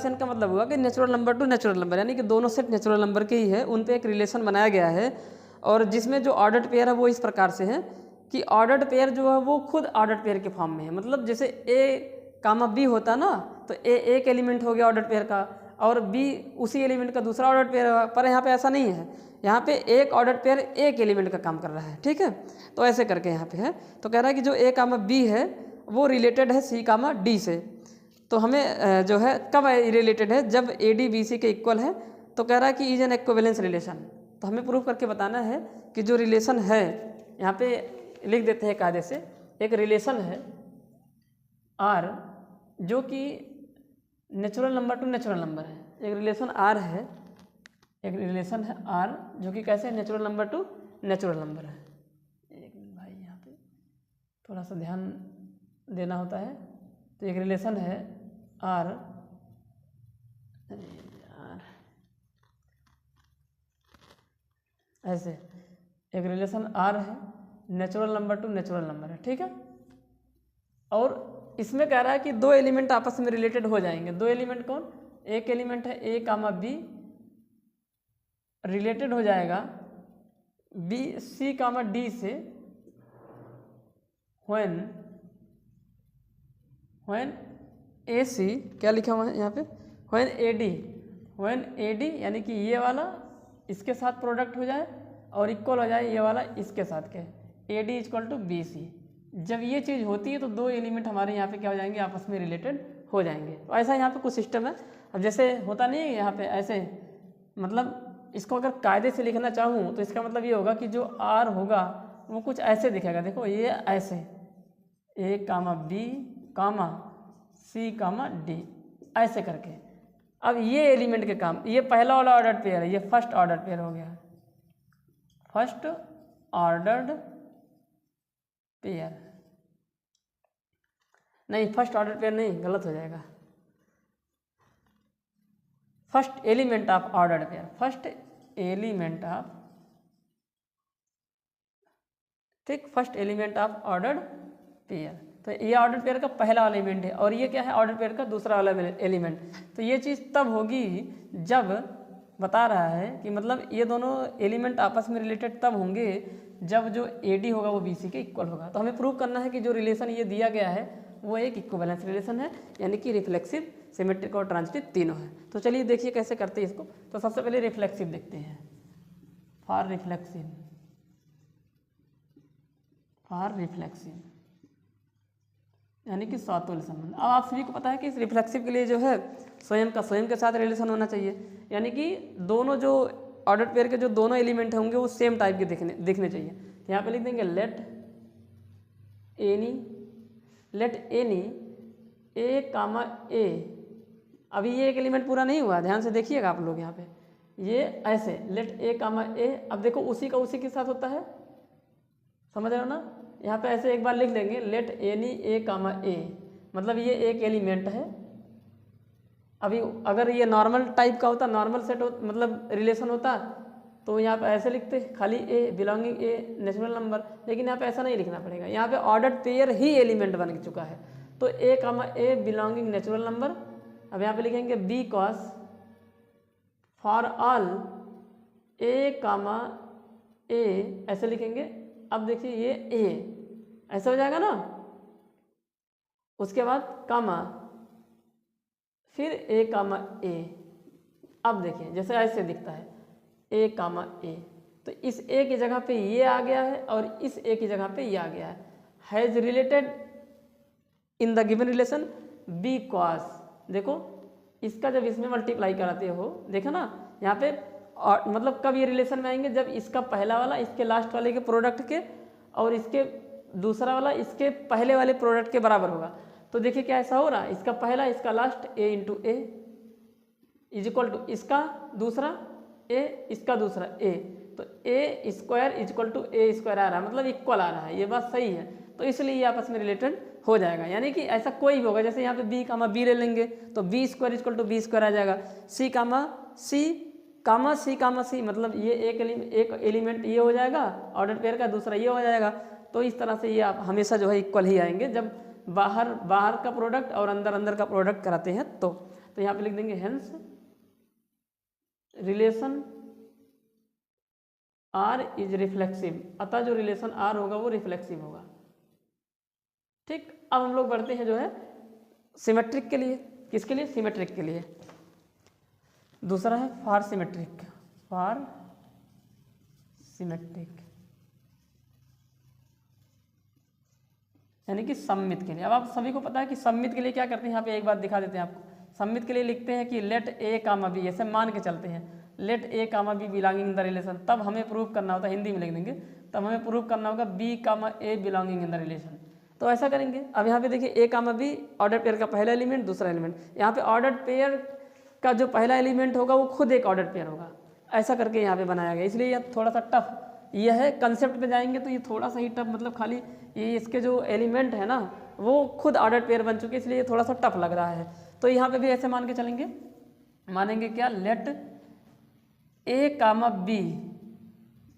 n का मतलब हुआ कि natural number two natural number, यानी कि दोनों सेट नेचुरल नंबर के ही है, उन पे एक रिलेशन बनाया गया है, और जिसमें जो ऑर्डर्ड पेयर है वो इस प्रकार से है कि ऑर्डर्ड पेयर जो है वो खुद ऑर्डर्ड पेयर के फॉर्म में है। मतलब जैसे a, b होता ना, तो a एक एलिमेंट हो गया ऑर्डर्ड पेयर का, और b उसी एलिमेंट का दूसरा ऑर्डर्ड पेयर है, पर यहाँ पे ऐसा नहीं है, यहाँ पे एक ऑर्डर्ड पेयर एक एलिमेंट का काम कर रहा है, ठीक है। तो ऐसे करके यहाँ पे है, तो कह रहा है कि जो a, b है वो रिलेटेड है सी कामा डी से। तो हमें जो है कब रिलेटेड है, जब ए डी बी सी के इक्वल है। तो कह रहा है कि इज एन इक्विवेलेंस रिलेशन। तो हमें प्रूव करके बताना है कि जो रिलेशन है, यहाँ पे लिख देते हैं कायदे से, एक रिलेशन है आर जो कि natural number two natural number है। एक रिलेशन आर है, एक रिलेशन है आर जो कि कैसे natural number two natural number है। एक मिनट भाई, यहाँ पे थोड़ा सा ध्यान देना होता है। तो एक रिलेशन है आर, ऐसे एक रिलेशन आर है, natural number two natural number है, ठीक है। और इसमें कह रहा है कि दो एलिमेंट आपस में रिलेटेड हो जाएंगे। दो एलिमेंट कौन, एक एलिमेंट है ए कामा बी रिलेटेड हो जाएगा बी सी कामा डी से व्हेन ए सी, क्या लिखा हुआ है यहाँ पे, व्हेन ए डी यानी कि ये वाला इसके साथ प्रोडक्ट हो जाए और इक्वल हो जाए ये वाला इसके साथ के, A D equal to B C. जब ये चीज़ होती है तो दो एलिमेंट हमारे यहाँ पे क्या हो जाएंगे, आपस में रिलेटेड हो जाएंगे। तो ऐसा यहाँ पे कुछ सिस्टम है। अब जैसे होता नहीं है यहाँ पे ऐसे, मतलब इसको अगर कायदे से लिखना चाहूँ तो इसका मतलब ये होगा कि जो आर होगा वो कुछ ऐसे दिखेगा। देखो ये ऐसे ए कामा बी कामा सी कामा डी ऐसे करके। अब ये एलिमेंट के काम, ये पहला वाला ऑर्डर्ड पेयर है, ये फर्स्ट ऑर्डर पेयर हो गया, फर्स्ट ऑर्डर्ड पेयर, नहीं फर्स्ट ऑर्डर पेयर नहीं, गलत हो जाएगा, first element of ordered pair, first element of, ठीक, first element of ordered pair. तो ये ऑर्डर पेयर का पहला वाला एलिमेंट है और ये क्या है, ऑर्डर पेयर का दूसरा वाला एलिमेंट। तो ये चीज़ तब होगी जब, बता रहा है कि मतलब ये दोनों एलिमेंट आपस में रिलेटेड तब होंगे जब जो ए डी होगा वो बी सी के इक्वल होगा। तो हमें प्रूव करना है कि जो रिलेशन ये दिया गया है वो एक इक्विवेलेंस रिलेशन है, यानी कि रिफ्लेक्सिव, सिमेट्रिक और ट्रांजिटिव तीनों है। तो चलिए देखिए कैसे करते हैं इसको। तो सबसे पहले रिफ्लेक्सिव देखते हैं। फॉर रिफ्लेक्सिव यानी कि सातुल्य संबंध। अब आप सभी को पता है कि इस रिफ्लेक्सिव के लिए जो है स्वयं का स्वयं के साथ रिलेशन होना चाहिए, यानी कि दोनों जो ऑर्डर पेयर के जो दोनों एलिमेंट होंगे वो सेम टाइप के दिखने चाहिए। तो यहाँ पे लिख देंगे लेट एनी ए कामा ए। अभी ये एक एलिमेंट पूरा नहीं हुआ, ध्यान से देखिएगा आप लोग यहाँ पे, ये ऐसे लेट ए कामा ए। अब देखो उसी का उसी के साथ होता है, समझ रहे हो ना। यहाँ पे ऐसे एक बार लिख लेंगे लेट एनी ए कामा ए, मतलब ये एक एलिमेंट है। अभी अगर ये नॉर्मल टाइप का होता, नॉर्मल सेट हो, मतलब रिलेशन होता, तो यहाँ पे ऐसे लिखते खाली a belonging a natural number, लेकिन यहाँ पे ऐसा नहीं लिखना पड़ेगा। यहाँ पे ऑर्डर्ड पेयर ही एलिमेंट बन चुका है, तो A comma A belonging natural number. अब यहाँ पे लिखेंगे बी कॉस फॉर ऑल ए कामा ए, ऐसे लिखेंगे। अब देखिए ये ए ऐसा हो जाएगा ना, उसके बाद कामा, फिर ए कामा ए। अब देखिए जैसे ऐसे दिखता है ए कामा ए, तो इस ए की जगह पे ये आ गया है और इस ए की जगह पे ये आ गया है। Has related in the given relation because. देखो इसका जब इसमें मल्टीप्लाई कराते हो, देखो ना यहाँ पे, और मतलब कब ये रिलेशन में आएंगे, जब इसका पहला वाला इसके लास्ट वाले के प्रोडक्ट के और इसके दूसरा वाला इसके पहले वाले प्रोडक्ट के बराबर होगा। तो देखिए क्या ऐसा हो रहा है, इसका पहला इसका last A into A is equal to इसका दूसरा ए इसका दूसरा ए, तो A square is equal to A square आ रहा है, मतलब इक्वल आ रहा है। ये बात सही है, तो इसलिए ये आपस में रिलेटेड हो जाएगा। यानी कि ऐसा कोई भी होगा, जैसे यहाँ पे बी कामा बी ले लेंगे तो B square is equal to B square आ जाएगा। सी कामा सी मतलब ये एक एलिमेंट ये हो जाएगा ऑर्डर पेयर का, दूसरा ये हो जाएगा। तो इस तरह से ये आप हमेशा जो है इक्वल ही आएंगे जब बाहर का प्रोडक्ट और अंदर का प्रोडक्ट कराते हैं। तो यहाँ पे लिख देंगे hence relation R is reflexive, अतः जो रिलेशन आर होगा वो रिफ्लेक्सिव होगा। ठीक, अब हम लोग बढ़ते हैं जो है सिमेट्रिक के लिए। किसके लिए? सिमेट्रिक के लिए। दूसरा है फॉर सिमेट्रिक। यानी कि सममित के लिए। अब आप सभी को पता है कि सममित के लिए क्या करते हैं, यहाँ पे एक बात दिखा देते हैं आपको। सममित के लिए लिखते हैं कि लेट ए कामा बी, ऐसे मान के चलते हैं let A comma B belonging in the relation. तब हमें प्रूव करना होता है, हिंदी में लिख देंगे, तब हमें प्रूव करना होगा B comma A belonging in the relation. तो ऐसा करेंगे। अब यहाँ पे देखिए A comma B order pair का पहला एलिमेंट, दूसरा एलिमेंट। यहाँ पे ऑर्डर पेयर का जो पहला एलिमेंट होगा वो खुद एक ऑर्डर पेयर होगा। ऐसा करके यहाँ पे बनाया गया, इसलिए यह थोड़ा सा टफ ये है। कंसेप्ट पे जाएंगे तो ये थोड़ा सा ही टफ, मतलब खाली ये इसके जो एलिमेंट है ना वो खुद ऑर्डर पेयर बन चुके, इसलिए ये थोड़ा सा टफ लग रहा है। तो यहाँ पे भी ऐसे मान के चलेंगे, मानेंगे क्या, लेट ए कामा बी,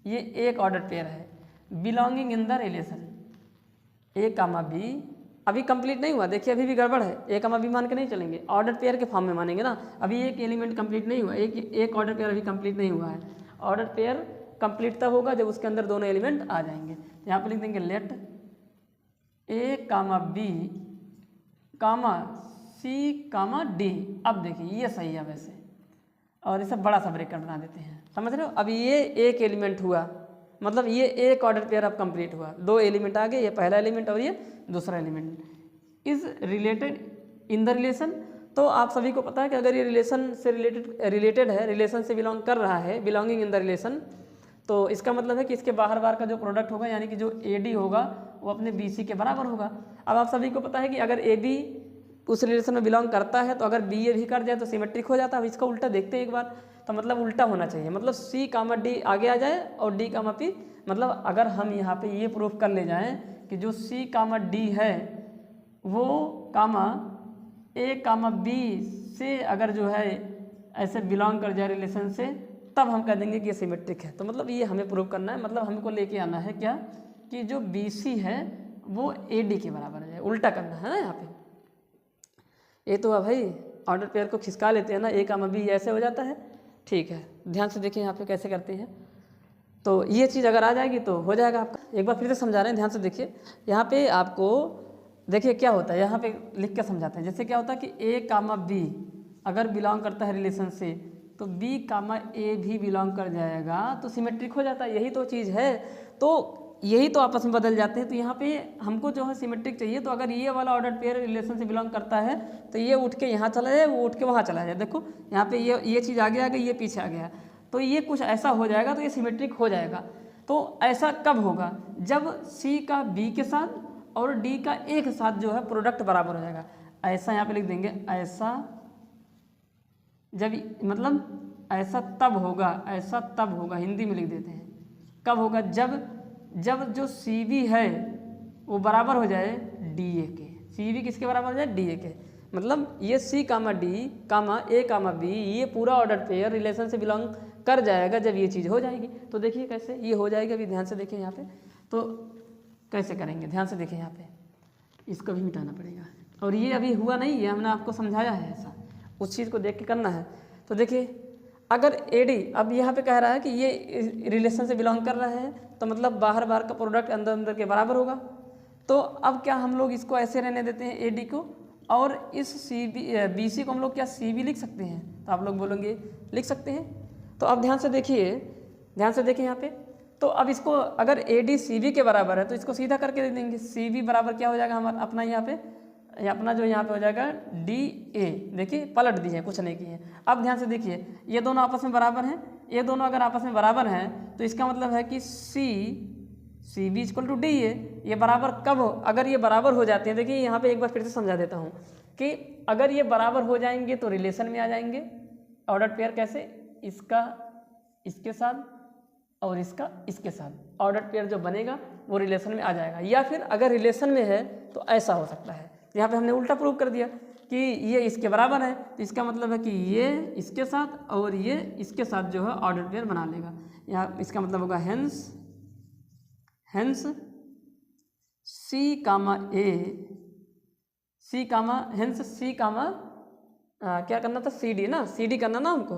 ये एक ऑर्डर पेयर है, belonging in the relation A comma B. अभी कंप्लीट नहीं हुआ, देखिए अभी भी गड़बड़ है, ए कामा बी मान के नहीं चलेंगे, ऑर्डर पेयर के फॉर्म में मानेंगे ना। अभी एक एलिमेंट कंप्लीट नहीं हुआ, एक ऑर्डर पेयर अभी कंप्लीट नहीं हुआ है। ऑर्डर पेयर कंप्लीट तब होगा जब उसके अंदर दोनों एलिमेंट आ जाएंगे। यहाँ पे लिख देंगे late A comma B comma C comma D. अब देखिए ये सही है वैसे, और इसे बड़ा सा ब्रेकर बना देते हैं, समझ रहे हो। अब ये एक एलिमेंट हुआ, मतलब ये एक ऑर्डर पेयर अब कंप्लीट हुआ, दो एलिमेंट आ गए, ये पहला एलिमेंट और ये दूसरा element. Is related in the relation. तो आप सभी को पता है कि अगर ये रिलेशन से रिलेटेड है, रिलेशन से बिलोंग कर रहा है, बिलोंगिंग इन द रिलेशन, तो इसका मतलब है कि इसके बाहर बार का जो प्रोडक्ट होगा, यानी कि जो AD होगा वो अपने BC के बराबर होगा। अब आप सभी को पता है कि अगर AB उस रिलेशन में बिलोंग करता है तो अगर BA भी कर जाए तो सिमेट्रिक हो जाता है। अब इसका उल्टा देखते हैं एक बार, तो मतलब उल्टा होना चाहिए, मतलब C कामा D आगे आ जाए और D कामा P। मतलब अगर हम यहाँ पे ये प्रूफ कर ले जाएं कि जो C कामा D है वो कामा A कामा B से अगर जो है ऐसे बिलोंग कर जाए रिलेशन से, तब हम कह देंगे कि ये सिमेट्रिक है। तो मतलब ये हमें प्रूव करना है, मतलब हमको लेके आना है क्या, कि जो BC है वो AD के बराबर है, उल्टा करना है ना यहाँ पे। ये तो भाई ऑर्डर पेयर को खिसका लेते हैं ना, ए कामा बी ऐसे हो जाता है। ठीक है, ध्यान से देखिए यहाँ पे कैसे करते हैं। तो ये चीज़ अगर आ जाएगी तो हो जाएगा आपका। एक बार फिर से समझा रहे हैं, ध्यान से देखिए। यहाँ पे आपको देखिए क्या होता है, यहाँ पे लिख के समझाते हैं। जैसे क्या होता है कि ए कामा बी अगर बिलोंग करता है रिलेशन से, तो बी कामा ए भी बिलोंग कर जाएगा, तो सिमेट्रिक हो जाता है। यही तो चीज़ है, तो यही तो आपस में बदल जाते हैं। तो यहाँ पे हमको जो है सिमेट्रिक चाहिए, तो अगर ये वाला ऑर्डर पेयर रिलेशन से बिलोंग करता है तो ये उठ के यहाँ चला जाए, वो उठ के वहाँ चला जाए। देखो यहाँ पे ये चीज़ आगे आ गई, ये पीछे आ गया, तो ये कुछ ऐसा हो जाएगा, तो ये सिमेट्रिक हो जाएगा। तो ऐसा कब होगा, जब C का B के साथ और D का A के साथ जो है प्रोडक्ट बराबर हो जाएगा। ऐसा यहाँ पे लिख देंगे, ऐसा जब, मतलब ऐसा तब होगा, ऐसा तब होगा, हिंदी में लिख देते हैं। कब होगा, जब जो CV है वो बराबर हो जाए DA के। CV किसके बराबर हो जाए, DA के। मतलब ये C comma D comma A comma B ये पूरा ऑर्डर पेयर रिलेशन से बिलोंग कर जाएगा जब ये चीज़ हो जाएगी। तो देखिए कैसे ये हो जाएगी, अभी ध्यान से देखिए यहाँ पे। तो कैसे करेंगे, ध्यान से देखिए यहाँ पे, इसको भी मिटाना पड़ेगा। और ये अभी हुआ नहीं, ये हमने आपको समझाया है, ऐसा उस चीज़ को देख के करना है। तो देखिए अगर AD अब यहाँ पे कह रहा है कि ये रिलेशन से बिलोंग कर रहा है, तो मतलब बाहर बाहर का प्रोडक्ट अंदर अंदर के बराबर होगा। तो अब क्या हम लोग इसको ऐसे रहने देते हैं AD को, और इस BC को हम लोग क्या CV लिख सकते हैं। तो आप लोग बोलेंगे लिख सकते हैं। तो अब ध्यान से देखिए, ध्यान से देखिए यहाँ पे। तो अब इसको अगर AD CV के बराबर है तो इसको सीधा करके दे देंगे। CV बराबर क्या हो जाएगा हमारा अपना यहाँ पे, अपना जो यहाँ पे हो जाएगा DA। देखिए पलट दी है, कुछ नहीं की है। अब ध्यान से देखिए, ये दोनों आपस में बराबर हैं, ये दोनों अगर आपस में बराबर हैं तो इसका मतलब है कि CV इक्वल टू DA। ये बराबर कब हो, अगर ये बराबर हो जाते हैं, देखिए यहाँ पे एक बार फिर से समझा देता हूँ कि अगर ये बराबर हो जाएंगे तो रिलेशन में आ जाएंगे ऑर्डर पेयर। कैसे, इसका इसके साथ और इसका इसके साथ ऑर्डर पेयर जो बनेगा वो रिलेशन में आ जाएगा। या फिर अगर रिलेशन में है तो ऐसा हो सकता है, यहाँ पे हमने उल्टा प्रूव कर दिया कि ये इसके बराबर है, तो इसका मतलब है कि ये इसके साथ और ये इसके साथ जो है ऑर्डर पेयर बना लेगा। यहाँ इसका मतलब होगा hence C comma A, C comma hence C comma क्या करना था, CD ना, CD करना ना हमको।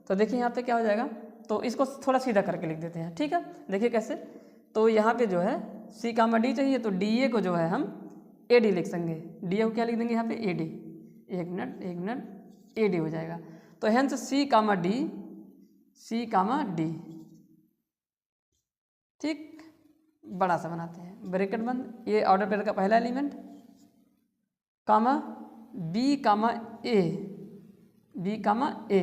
तो देखिए यहाँ पे क्या हो जाएगा, तो इसको थोड़ा सीधा करके लिख देते हैं। ठीक है, देखिए कैसे। तो यहाँ पे जो है C कामा D चाहिए, तो DA को जो है हम AD लिख सकेंगे। DA को क्या लिख देंगे यहाँ पे, AD। एक मिनट AD हो जाएगा। तो हेंस C कामा D, ठीक, बड़ा सा बनाते हैं। ब्रैकेट बंद, ये ऑर्डर पेयर का पहला एलिमेंट, कामा बी कामा ए, बी कामा ए।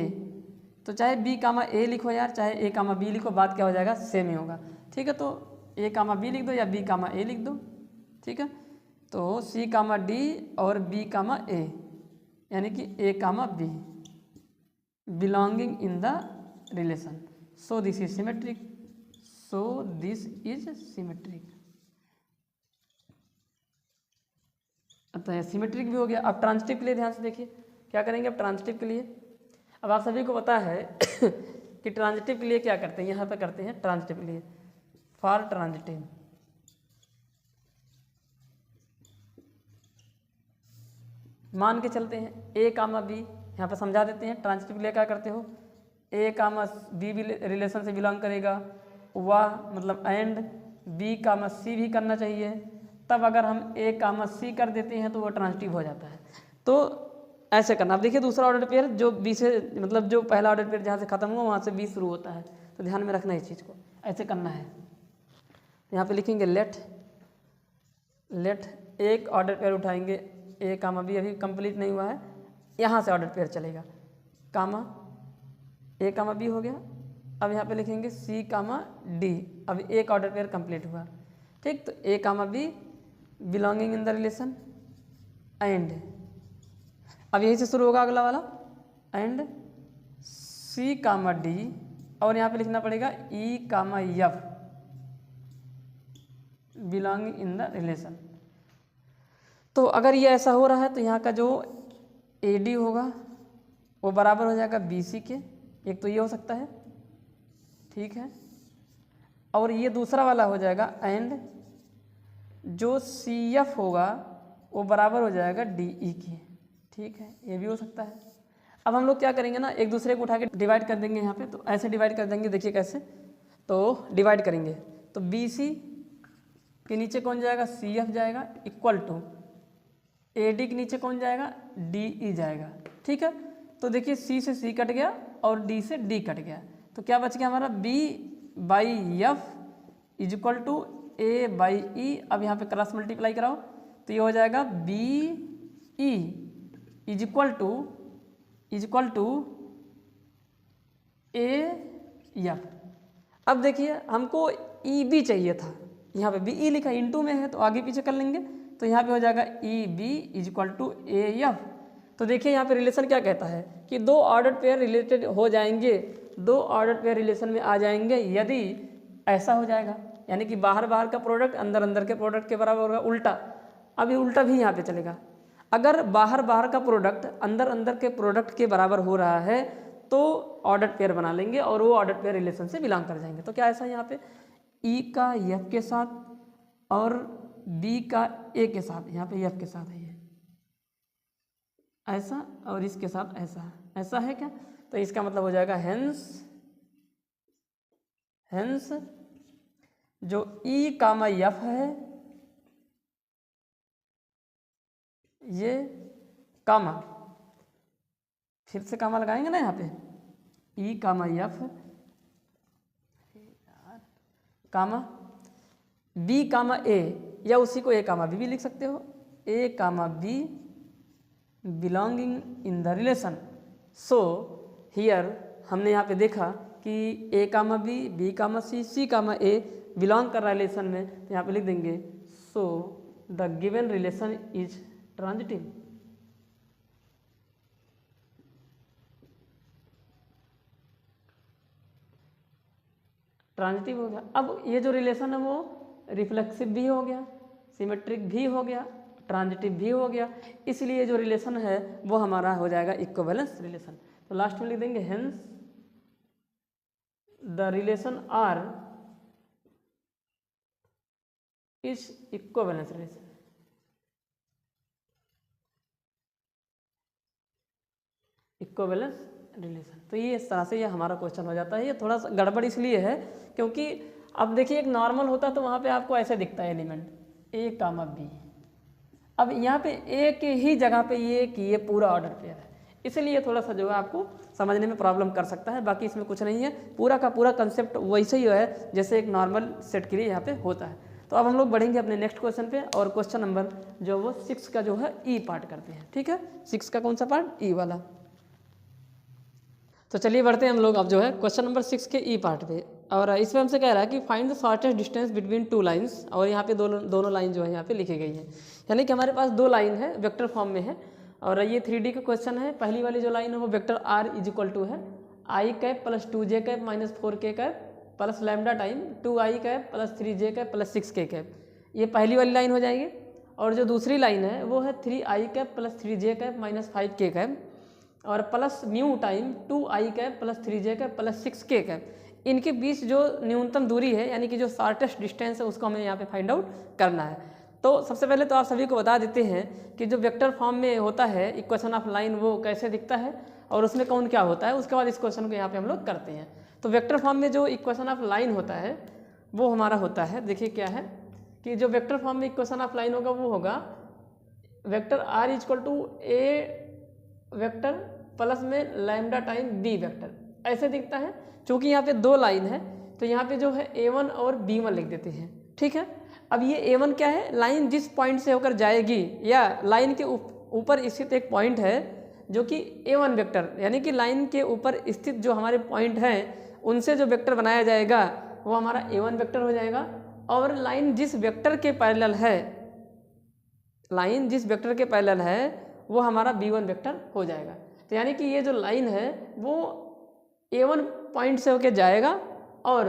तो चाहे बी कामा ए लिखो यार, चाहे ए कामा बी लिखो, बात क्या हो जाएगा, सेम ही होगा। ठीक है, तो ए कामा बी लिख दो या बी कामा ए लिख दो। ठीक है, तो सी कामा डी और बी कामा ए, यानी कि A comma B belonging in the relation, so this is symmetric, so this is symmetric. अतः सिमेट्रिक भी हो गया। अब ट्रांजिटिव के लिए ध्यान से देखिए क्या करेंगे। अब ट्रांजिटिव के लिए, अब आप सभी को पता है कि ट्रांजिटिव के लिए क्या करते हैं, यहाँ पे करते हैं ट्रांजिटिव के लिए, फॉर ट्रांजिटिव मान के चलते हैं ए कामा बी, यहाँ पे समझा देते हैं। ट्रांजिटिव के लिए क्या करते हो, ए कामा बी भी रिलेशन से बिलोंग करेगा, वह मतलब एंड बी कामा सी भी करना चाहिए, तब अगर हम ए कामा सी कर देते हैं तो वो ट्रांजिटिव हो जाता है। तो ऐसे करना। अब देखिए दूसरा ऑर्डर पेयर जो बी से, मतलब जो पहला ऑर्डर पेयर जहाँ से खत्म हुआ वहाँ से बी शुरू होता है, तो ध्यान में रखना इस चीज़ को, ऐसे करना है। यहाँ पे लिखेंगे लेट एक ऑर्डर पेयर उठाएंगे, ए कामा बी अभी कंप्लीट नहीं हुआ है, यहाँ से ऑर्डर पेयर चलेगा, कामा ए कामा बी हो गया। अब यहाँ पे लिखेंगे सी कामा डी, अब एक ऑर्डर पेयर कंप्लीट हुआ। ठीक, तो A comma B belonging in the relation and, अब यहीं से शुरू होगा अगला वाला, एंड सी कामा डी, और यहाँ पे लिखना पड़ेगा E comma F belonging in the relation. तो अगर ये ऐसा हो रहा है तो यहाँ का जो ए डी होगा वो बराबर हो जाएगा बी सी के, एक तो ये हो सकता है। ठीक है, और ये दूसरा वाला हो जाएगा एंड जो सी एफ होगा वो बराबर हो जाएगा डी ई के। ठीक है, ये भी हो सकता है। अब हम लोग क्या करेंगे ना, एक दूसरे को उठा के डिवाइड कर देंगे यहाँ पे, तो ऐसे डिवाइड कर देंगे। देखिए कैसे, तो डिवाइड करेंगे तो बी सी के नीचे कौन जाएगा, सी एफ जाएगा, इक्वल टू ए डी के नीचे कौन जाएगा, डी ई जाएगा। ठीक है, तो देखिए सी से सी कट गया और डी से डी कट गया, तो क्या बच गया हमारा, B by F is equal to A by E. अब यहाँ पे क्रॉस मल्टीप्लाई कराओ तो ये हो जाएगा B E is equal to A F. अब देखिए हमको ई बी चाहिए था, यहाँ पे बी ई लिखा इनटू में है तो आगे पीछे कर लेंगे, तो यहाँ पे हो जाएगा E B is equal to A F. तो देखिए यहाँ पे रिलेशन क्या कहता है कि दो ऑर्डर पेयर रिलेटेड हो जाएंगे, दो ऑर्डर पेयर रिलेशन में आ जाएंगे यदि ऐसा हो जाएगा, यानी कि बाहर बाहर का प्रोडक्ट अंदर अंदर के प्रोडक्ट के बराबर होगा। उल्टा, अब ये उल्टा भी यहाँ पे चलेगा, अगर बाहर बाहर का प्रोडक्ट अंदर अंदर के प्रोडक्ट के बराबर हो रहा है तो ऑर्डर पेयर बना लेंगे और वो ऑर्डर पेयर रिलेशन से बिलोंग कर जाएंगे। तो क्या ऐसा यहाँ पे ई का एफ के साथ और बी का ए के साथ, यहाँ पे एफ के साथ है ये ऐसा और इसके साथ ऐसा, ऐसा है क्या, तो इसका मतलब हो जाएगा हेंस जो ई कामा एफ है ये कामा, फिर से कामा लगाएंगे ना यहाँ पे, ई कामा एफ कामा बी कामा ए, या उसी को ए कामा बी भी लिख सकते हो, A comma B belonging in the relation. So here हमने यहाँ पे देखा कि A comma B comma C comma A belong कर रहा है रिलेशन में, तो यहाँ पे लिख देंगे so the given relation is transitive. Transitive हो गया। अब ये जो रिलेशन है वो रिफ्लेक्सिव भी हो गया, सिमेट्रिक भी हो गया, ट्रांजिटिव भी हो गया, इसलिए जो रिलेशन है वो हमारा हो जाएगा इक्विवेलेंस रिलेशन। तो लास्ट में लिख देंगे hence the relation R is equivalence relation. Equivalence relation, तो ये इस तरह से ये हमारा क्वेश्चन हो जाता है। ये थोड़ा सा गड़बड़ इसलिए है क्योंकि अब देखिए एक नॉर्मल होता तो वहाँ पे आपको ऐसे दिखता है एलिमेंट ए कामा बी, अब यहाँ पे ए के ही जगह पे ये पूरा ऑर्डर पेयर है, इसलिए थोड़ा सा जो है आपको समझने में प्रॉब्लम कर सकता है। बाकी इसमें कुछ नहीं है, पूरा का पूरा कंसेप्ट वैसे ही है जैसे एक नॉर्मल सेट के लिए यहाँ पे होता है। तो अब हम लोग बढ़ेंगे अपने नेक्स्ट क्वेश्चन पे और क्वेश्चन नंबर जो वो 6 का जो है ई पार्ट करते हैं। ठीक है, 6 का कौन सा पार्ट? ई वाला। तो चलिए बढ़ते हैं हम लोग अब जो है क्वेश्चन नंबर 6 के ई पार्ट पे। और इसमें हमसे कह रहा है कि find the shortest distance between two lines, और यहाँ पे दोनों लाइन जो है यहाँ पे लिखी गई है, यानी कि हमारे पास दो लाइन है, वेक्टर फॉर्म में है, और ये 3D का क्वेश्चन है। पहली वाली जो लाइन है वो vector r is equal to है i cap plus 2j cap minus 4k cap plus lambda time 2i cap plus 3j cap plus 6k cap, ये पहली वाली लाइन हो जाएगी। और जो दूसरी लाइन है वो है 3i cap plus 3j cap minus 5k cap और plus mu time 2i cap plus 3j cap plus 6k cap. इनके बीच जो न्यूनतम दूरी है यानी कि जो शॉर्टेस्ट डिस्टेंस है उसको हमें यहाँ पे फाइंड आउट करना है। तो सबसे पहले तो आप सभी को बता देते हैं कि जो वेक्टर फॉर्म में होता है इक्वेशन ऑफ लाइन वो कैसे दिखता है और उसमें कौन क्या होता है, उसके बाद इस क्वेश्चन को यहाँ पे हम लोग करते हैं। तो वेक्टर फॉर्म में जो इक्वेशन ऑफ लाइन होता है वो हमारा होता है, देखिए क्या है कि जो वेक्टर फॉर्म में इक्वेशन ऑफ लाइन होगा वो होगा vector r equal to a vector plus में लैम्डा टाइम b वेक्टर, ऐसे दिखता है। चूँकि यहाँ पे दो लाइन है तो यहाँ पे जो है a1 और b1 लिख देते हैं। ठीक है, अब ये a1 क्या है? लाइन जिस पॉइंट से होकर जाएगी या लाइन के ऊपर स्थित एक पॉइंट है जो कि a1 वेक्टर, यानी कि लाइन के ऊपर स्थित जो हमारे पॉइंट हैं उनसे जो वेक्टर बनाया जाएगा वो हमारा a1 वेक्टर हो जाएगा। और लाइन जिस वेक्टर के पैरेलल है, लाइन जिस वेक्टर के पैरेलल है वो हमारा b1 वेक्टर हो जाएगा। तो यानी कि ये जो लाइन है वो a1 पॉइंट से होकर जाएगा और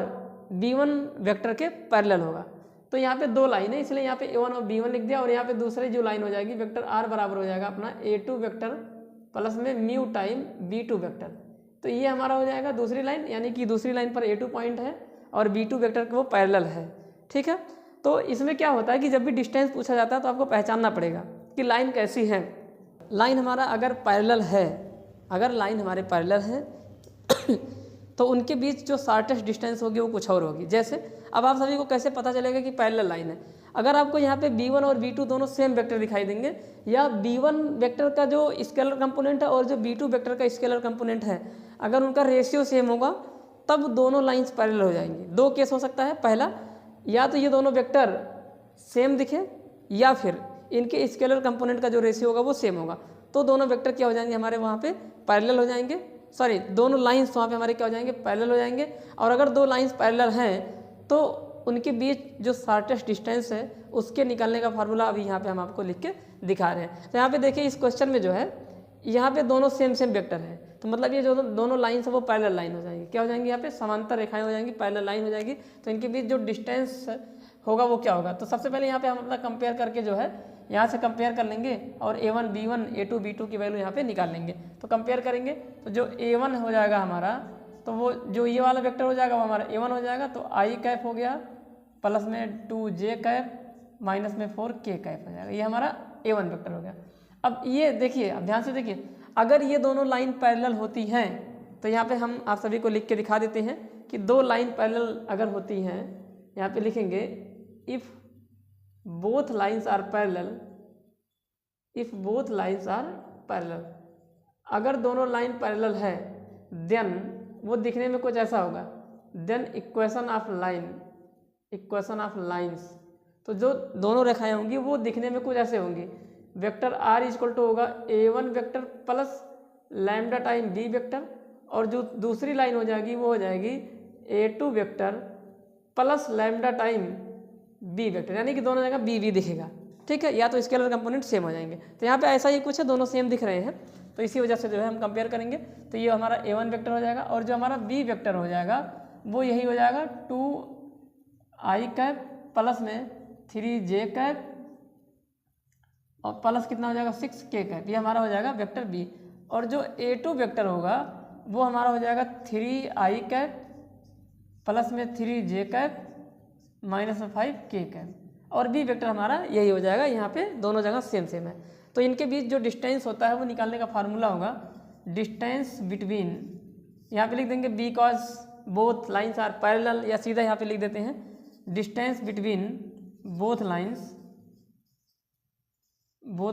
b1 वेक्टर के पैरेलल होगा। तो यहाँ पे दो लाइन है इसलिए यहाँ पे a1 और b1 लिख दिया। और यहाँ पे दूसरी जो लाइन हो जाएगी वेक्टर r बराबर हो जाएगा अपना a2 वेक्टर प्लस में म्यू टाइम b2 वेक्टर। तो ये हमारा हो जाएगा दूसरी लाइन, यानी कि दूसरी लाइन पर a2 पॉइंट है और b2 वेक्टर के वो पैरेलल है। ठीक है, तो इसमें क्या होता है कि जब भी डिस्टेंस पूछा जाता है तो आपको पहचानना पड़ेगा कि लाइन कैसी है। लाइन हमारा अगर पैरेलल है, अगर लाइन हमारे पैरेलल है तो उनके बीच जो शॉर्टेस्ट डिस्टेंस होगी वो कुछ और होगी। जैसे अब आप सभी को कैसे पता चलेगा कि पैरेलल लाइन है? अगर आपको यहाँ पे b1 और b2 दोनों सेम वेक्टर दिखाई देंगे या b1 वेक्टर का जो स्केलर कंपोनेंट है और जो b2 वेक्टर का स्केलर कंपोनेंट है अगर उनका रेशियो सेम होगा तब दोनों लाइंस पैरेलल हो जाएंगी। दो केस हो सकता है, पहला या तो ये दोनों वेक्टर सेम दिखे या फिर इनके स्केलर कंपोनेंट का जो रेशियो होगा वो सेम होगा, तो दोनों वेक्टर क्या हो जाएंगे हमारे वहाँ पे पैरेलल हो जाएंगे। सॉरी, दोनों लाइंस वहाँ पे हमारे क्या हो जाएंगे? पैरेलल हो जाएंगे। और अगर दो लाइंस पैरेलल हैं तो उनके बीच जो शॉर्टेस्ट डिस्टेंस है उसके निकालने का फार्मूला अभी यहाँ पे हम आपको लिख के दिखा रहे हैं। तो यहाँ पे देखिए इस क्वेश्चन में जो है यहाँ पे दोनों सेम वेक्टर है, तो मतलब ये जो दोनों लाइंस है वो पैरेलल लाइन हो जाएंगी। क्या हो जाएंगी? यहाँ पे समांतर रेखाएं हो जाएंगी, पैरेलल लाइन हो जाएगी। तो इनके बीच जो डिस्टेंस होगा वो क्या होगा? तो सबसे पहले यहाँ पे हम अपना कंपेयर करके जो है यहाँ से कंपेयर कर लेंगे और a1 b1 a2 b2 की वैल्यू यहाँ पे निकाल लेंगे। तो कंपेयर करेंगे तो जो a1 हो जाएगा हमारा, तो वो जो ये वाला वेक्टर हो जाएगा वो हमारा a1 हो जाएगा। तो i कैप हो गया प्लस में 2j कैप माइनस में 4k कैप हो जाएगा, ये हमारा a1 वेक्टर हो गया। अब ये देखिए, अब ध्यान से देखिए, अगर ये दोनों लाइन पैरेलल होती हैं तो यहाँ पे हम आप सभी को लिख के दिखा देते हैं कि दो लाइन पैरेलल अगर होती हैं, यहाँ पे लिखेंगे if both lines are parallel, if both lines are parallel, अगर दोनों लाइन पैरेलल है देन वो दिखने में कुछ ऐसा होगा, then equation of line, equation of lines, तो जो दोनों रेखाएं होंगी वो दिखने में कुछ ऐसे होंगी। वेक्टर r इक्वल टू होगा a1 vector plus lambda time b vector, और जो दूसरी लाइन हो जाएगी वो हो जाएगी a2 vector plus lambda time b vector, यानी कि दोनों जगह b दिखेगा। ठीक है, या तो स्केलर कंपोनेंट सेम हो जाएंगे। तो यहाँ पे ऐसा ही कुछ है, दोनों सेम दिख रहे हैं, तो इसी वजह से जो है हम कंपेयर करेंगे। तो ये हमारा a1 वेक्टर हो जाएगा और जो हमारा b वेक्टर हो जाएगा वो यही हो जाएगा 2i कैप प्लस में 3j कैप और प्लस कितना हो जाएगा 6k कैप, ये हमारा हो जाएगा वेक्टर b। और जो a2 वेक्टर होगा वो हमारा हो जाएगा 3i कैप प्लस में 3j कैप माइनस में 5k कैप, और b वेक्टर हमारा यही हो जाएगा। यहाँ पे दोनों जगह सेम है। तो इनके बीच जो डिस्टेंस होता है वो निकालने का फार्मूला होगा डिस्टेंस बिटवीन, यहाँ पे लिख देंगे because both lines are parallel, या सीधा यहाँ पे लिख देते हैं डिस्टेंस बिटवीन बोथ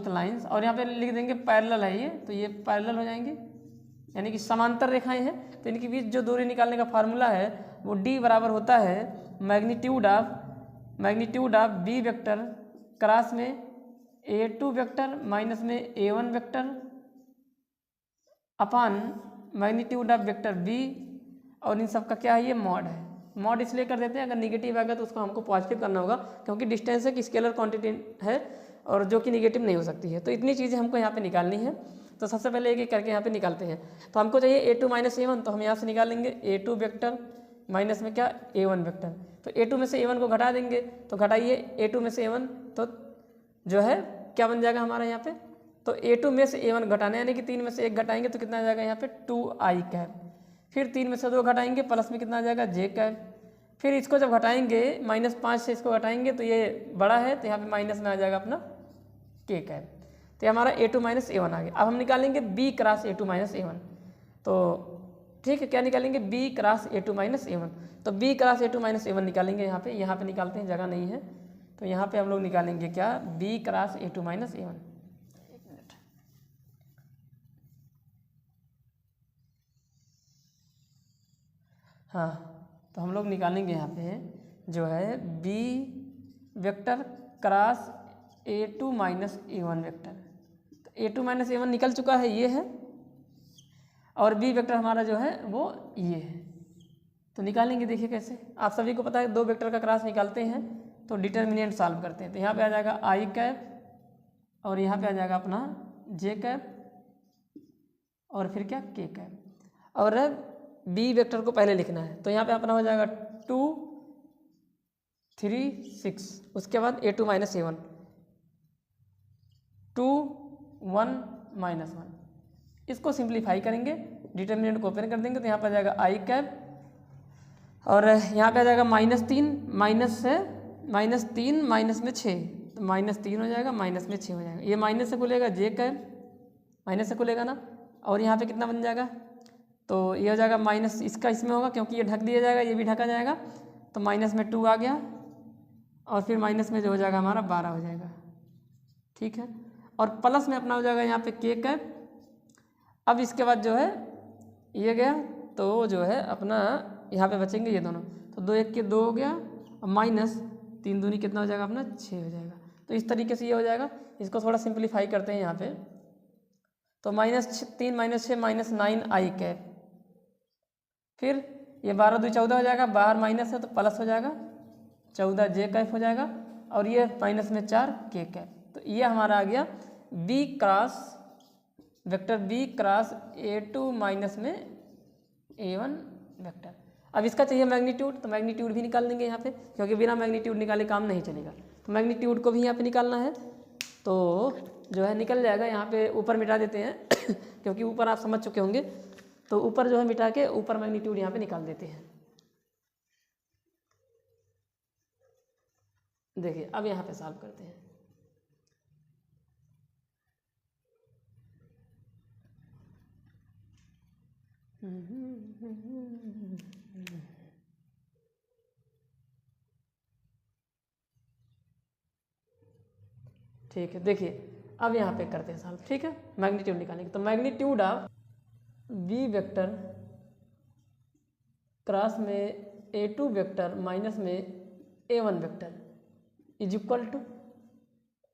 लाइंस, और यहाँ पे लिख देंगे पैरेलल है ये, तो ये पैरेलल हो जाएंगे यानी कि समांतर रेखाएं हैं। तो इनके बीच जो दूरी निकालने का फार्मूला है वो d बराबर होता है magnitude of magnitude of B vector cross में A2 वेक्टर माइनस में A1 vector upon magnitude of vector B, और इन सब का क्या है, ये मॉड है। मॉड इसलिए कर देते हैं, अगर निगेटिव आएगा तो उसको हमको पॉजिटिव करना होगा, क्योंकि डिस्टेंस एक स्केलर क्वांटिटी है और जो कि निगेटिव नहीं हो सकती है। तो इतनी चीज़ें हमको यहाँ पे निकालनी है। तो सबसे पहले एक एक करके यहाँ पे निकालते हैं। तो हमको चाहिए A2 माइनस A1, तो हम यहाँ से निकालेंगे A2 वेक्टर माइनस में क्या A1 वेक्टर। तो A2 में से A1 को घटा देंगे, तो घटाइए A2 में से A1, तो जो है क्या बन जाएगा हमारा यहाँ पे, तो A2 में से A1 घटाना, यानी कि 3 में से 1 घटाएंगे तो कितना आ जाएगा यहाँ पे 2i कैप। फिर 3 में से 2 घटाएंगे, प्लस में कितना आ जाएगा j कैप। फिर इसको जब घटाएंगे -5 से इसको घटाएंगे तो ये बड़ा है, तो यहाँ पे माइनस में आ जाएगा अपना k कैप। तो हमारा A2 माइनस A1 आ गया। अब हम निकालेंगे B cross A2 minus A1। तो ठीक है, क्या निकालेंगे, B cross A2 minus A1। तो B cross A2 minus A1 निकालेंगे, यहाँ पे निकालते हैं, जगह नहीं है तो यहाँ पे हम लोग निकालेंगे क्या, B cross A2 minus A1। एक मिनट, हाँ, तो हम लोग निकालेंगे यहाँ पे जो है B vector cross A2 minus A1 vector. तो A2 माइनस A1 निकल चुका है, ये है, और B वेक्टर हमारा जो है वो ये है। तो निकालेंगे, देखिए कैसे, आप सभी को पता है 2 वेक्टर का क्रॉस निकालते हैं तो डिटर्मिनेंट सॉल्व करते हैं। तो यहाँ पे आ जाएगा i कैप और यहाँ पे आ जाएगा अपना j कैप और फिर क्या k कैप, और B वेक्टर को पहले लिखना है। तो यहाँ पे अपना हो जाएगा 2 3 6, उसके बाद A2 माइनस A1 2 1 माइनस 1, इसको सिंप्लीफाई करेंगे, डिटर्मिनेंट को ओपन कर देंगे तो यहाँ पर आ जाएगा i कैप, और यहाँ पे आ जाएगा -3 माइनस में 6, तो -3 हो जाएगा, माइनस में 6 हो जाएगा। ये माइनस से खुलेगा j कैप, माइनस से खुलेगा ना, और यहाँ पे कितना बन जाएगा, तो ये हो जाएगा माइनस, इसका इसमें होगा क्योंकि ये ढक दिया जाएगा, ये भी ढका जाएगा, तो माइनस में 2 आ गया, और फिर माइनस में जो हो जाएगा हमारा 12 हो जाएगा, ठीक है, और प्लस में अपना हो जाएगा यहाँ पे k कैप। अब इसके बाद जो है ये गया, तो जो है अपना यहाँ पे बचेंगे ये दोनों, तो 2 1 के 2 हो गया, और माइनस 3 दूनी कितना हो जाएगा अपना 6 हो जाएगा। तो इस तरीके से ये हो जाएगा। इसको थोड़ा सिंप्लीफाई करते हैं यहाँ पे, तो -3 माइनस 6 माइनस 9i कैप, फिर ये 12 2 14 हो जाएगा, बाहर माइनस है तो प्लस हो जाएगा 14 j कैप हो जाएगा, और ये माइनस में 4 k कैप। तो ये हमारा आ गया B cross vector B cross A2 minus में A1 वेक्टर। अब इसका चाहिए मैग्नीट्यूड, तो मैग्नीट्यूड भी निकाल देंगे यहाँ पे, क्योंकि बिना मैग्नीट्यूड निकाले काम नहीं चलेगा। तो मैग्नीट्यूड को भी यहाँ पे निकालना है, तो जो है निकल जाएगा। यहाँ पे ऊपर मिटा देते हैं क्योंकि ऊपर आप समझ चुके होंगे, तो ऊपर जो है मिटा के ऊपर मैग्नीट्यूड यहाँ पे निकाल देते हैं। देखिए अब यहाँ पे सॉल्व करते हैं। ठीक है, देखिए अब यहाँ पे करते हैं सॉल्व, ठीक है, मैग्नीट्यूड निकालेंगे। तो magnitude of B vector cross में A2 वेक्टर माइनस में A1 vector is equal to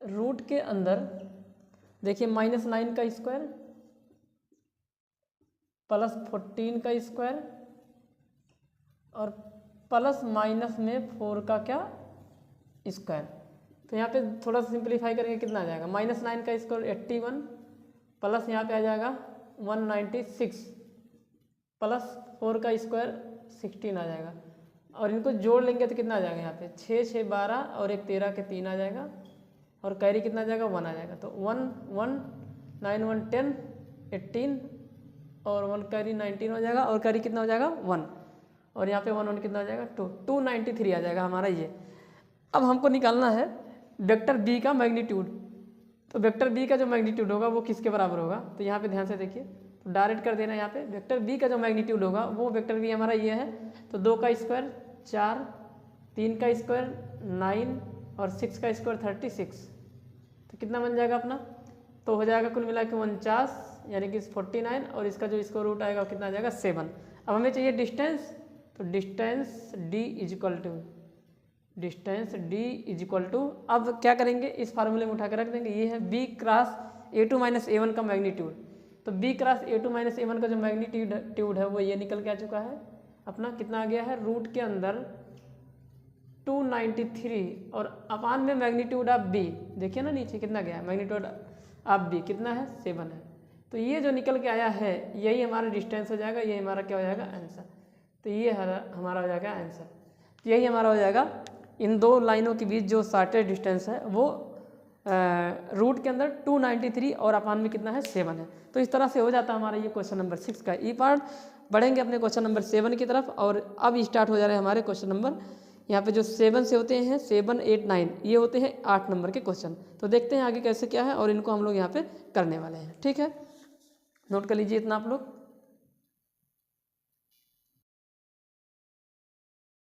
root के अंदर देखिए -9 का स्क्वायर प्लस 14 का स्क्वायर और प्लस माइनस में 4 का क्या स्क्वायर। तो यहाँ पे थोड़ा सा सिंप्लीफाई करेंगे, कितना आ जाएगा, -9 का स्क्वायर 81 प्लस यहाँ पे आ जाएगा 196 प्लस 4 का स्क्वायर 16 आ जाएगा, और इनको जोड़ लेंगे तो कितना आ जाएगा, यहाँ पे 6 6 12 और एक 13 के 3 आ जाएगा, और कैरी कितना आ जाएगा 1 आ जाएगा। तो 1 1 9 1 10 18 और 1 कैरी 19 हो जाएगा, और कैरी कितना हो जाएगा 1, और यहाँ पे 1 1 कितना हो जाएगा 2 293 आ जाएगा हमारा ये। अब हमको निकालना है वेक्टर B का मैग्नीट्यूड। तो वेक्टर B का जो मैग्नीट्यूड होगा वो किसके बराबर होगा, तो यहाँ पे ध्यान से देखिए, तो डायरेक्ट कर देना। यहाँ पे वेक्टर B का जो मैग्नीट्यूड होगा वो वेक्टर B हमारा ये है, तो 2 का स्क्वायर 4 3 का स्क्वायर 9 और 6 का स्क्वायर 36, तो कितना बन जाएगा अपना, तो हो जाएगा कुल मिला के 49 यानी कि 49, और इसका जो स्क्वायर रूट आएगा वो कितना आ जाएगा 7। अब हमें चाहिए डिस्टेंस, तो distance D is equal to distance d is equal to, अब क्या करेंगे इस फार्मूले में उठा कर रख देंगे, ये है b cross a2 minus a1 का मैग्नीट्यूड। तो b cross a2 minus a1 का जो मैग्नीट्यूड है वो ये निकल के आ चुका है अपना, कितना आ गया है रूट के अंदर 293 और अपान में मैग्नीट्यूड ऑफ b, देखिए ना नीचे कितना गया है मैग्नीट्यूड ऑफ b कितना है 7 है। तो ये जो निकल के आया है यही हमारा डिस्टेंस हो जाएगा, ये हमारा क्या हो जाएगा आंसर। तो ये हमारा हो जाएगा आंसर, यही हमारा हो जाएगा। इन दो लाइनों के बीच जो शॉर्टेस्ट डिस्टेंस है वो रूट के अंदर 293 और अपान में कितना है 7 है। तो इस तरह से हो जाता है हमारा ये क्वेश्चन नंबर 6 का ई पार्ट। बढ़ेंगे अपने क्वेश्चन नंबर 7 की तरफ, और अब स्टार्ट हो जा रहे हैं हमारे क्वेश्चन नंबर, यहाँ पे जो 7 से होते हैं 7, 8, 9 ये होते हैं 8 नंबर के क्वेश्चन। तो देखते हैं आगे कैसे क्या है और इनको हम लोग यहाँ पे करने वाले हैं। ठीक है, नोट कर लीजिए इतना आप लोग।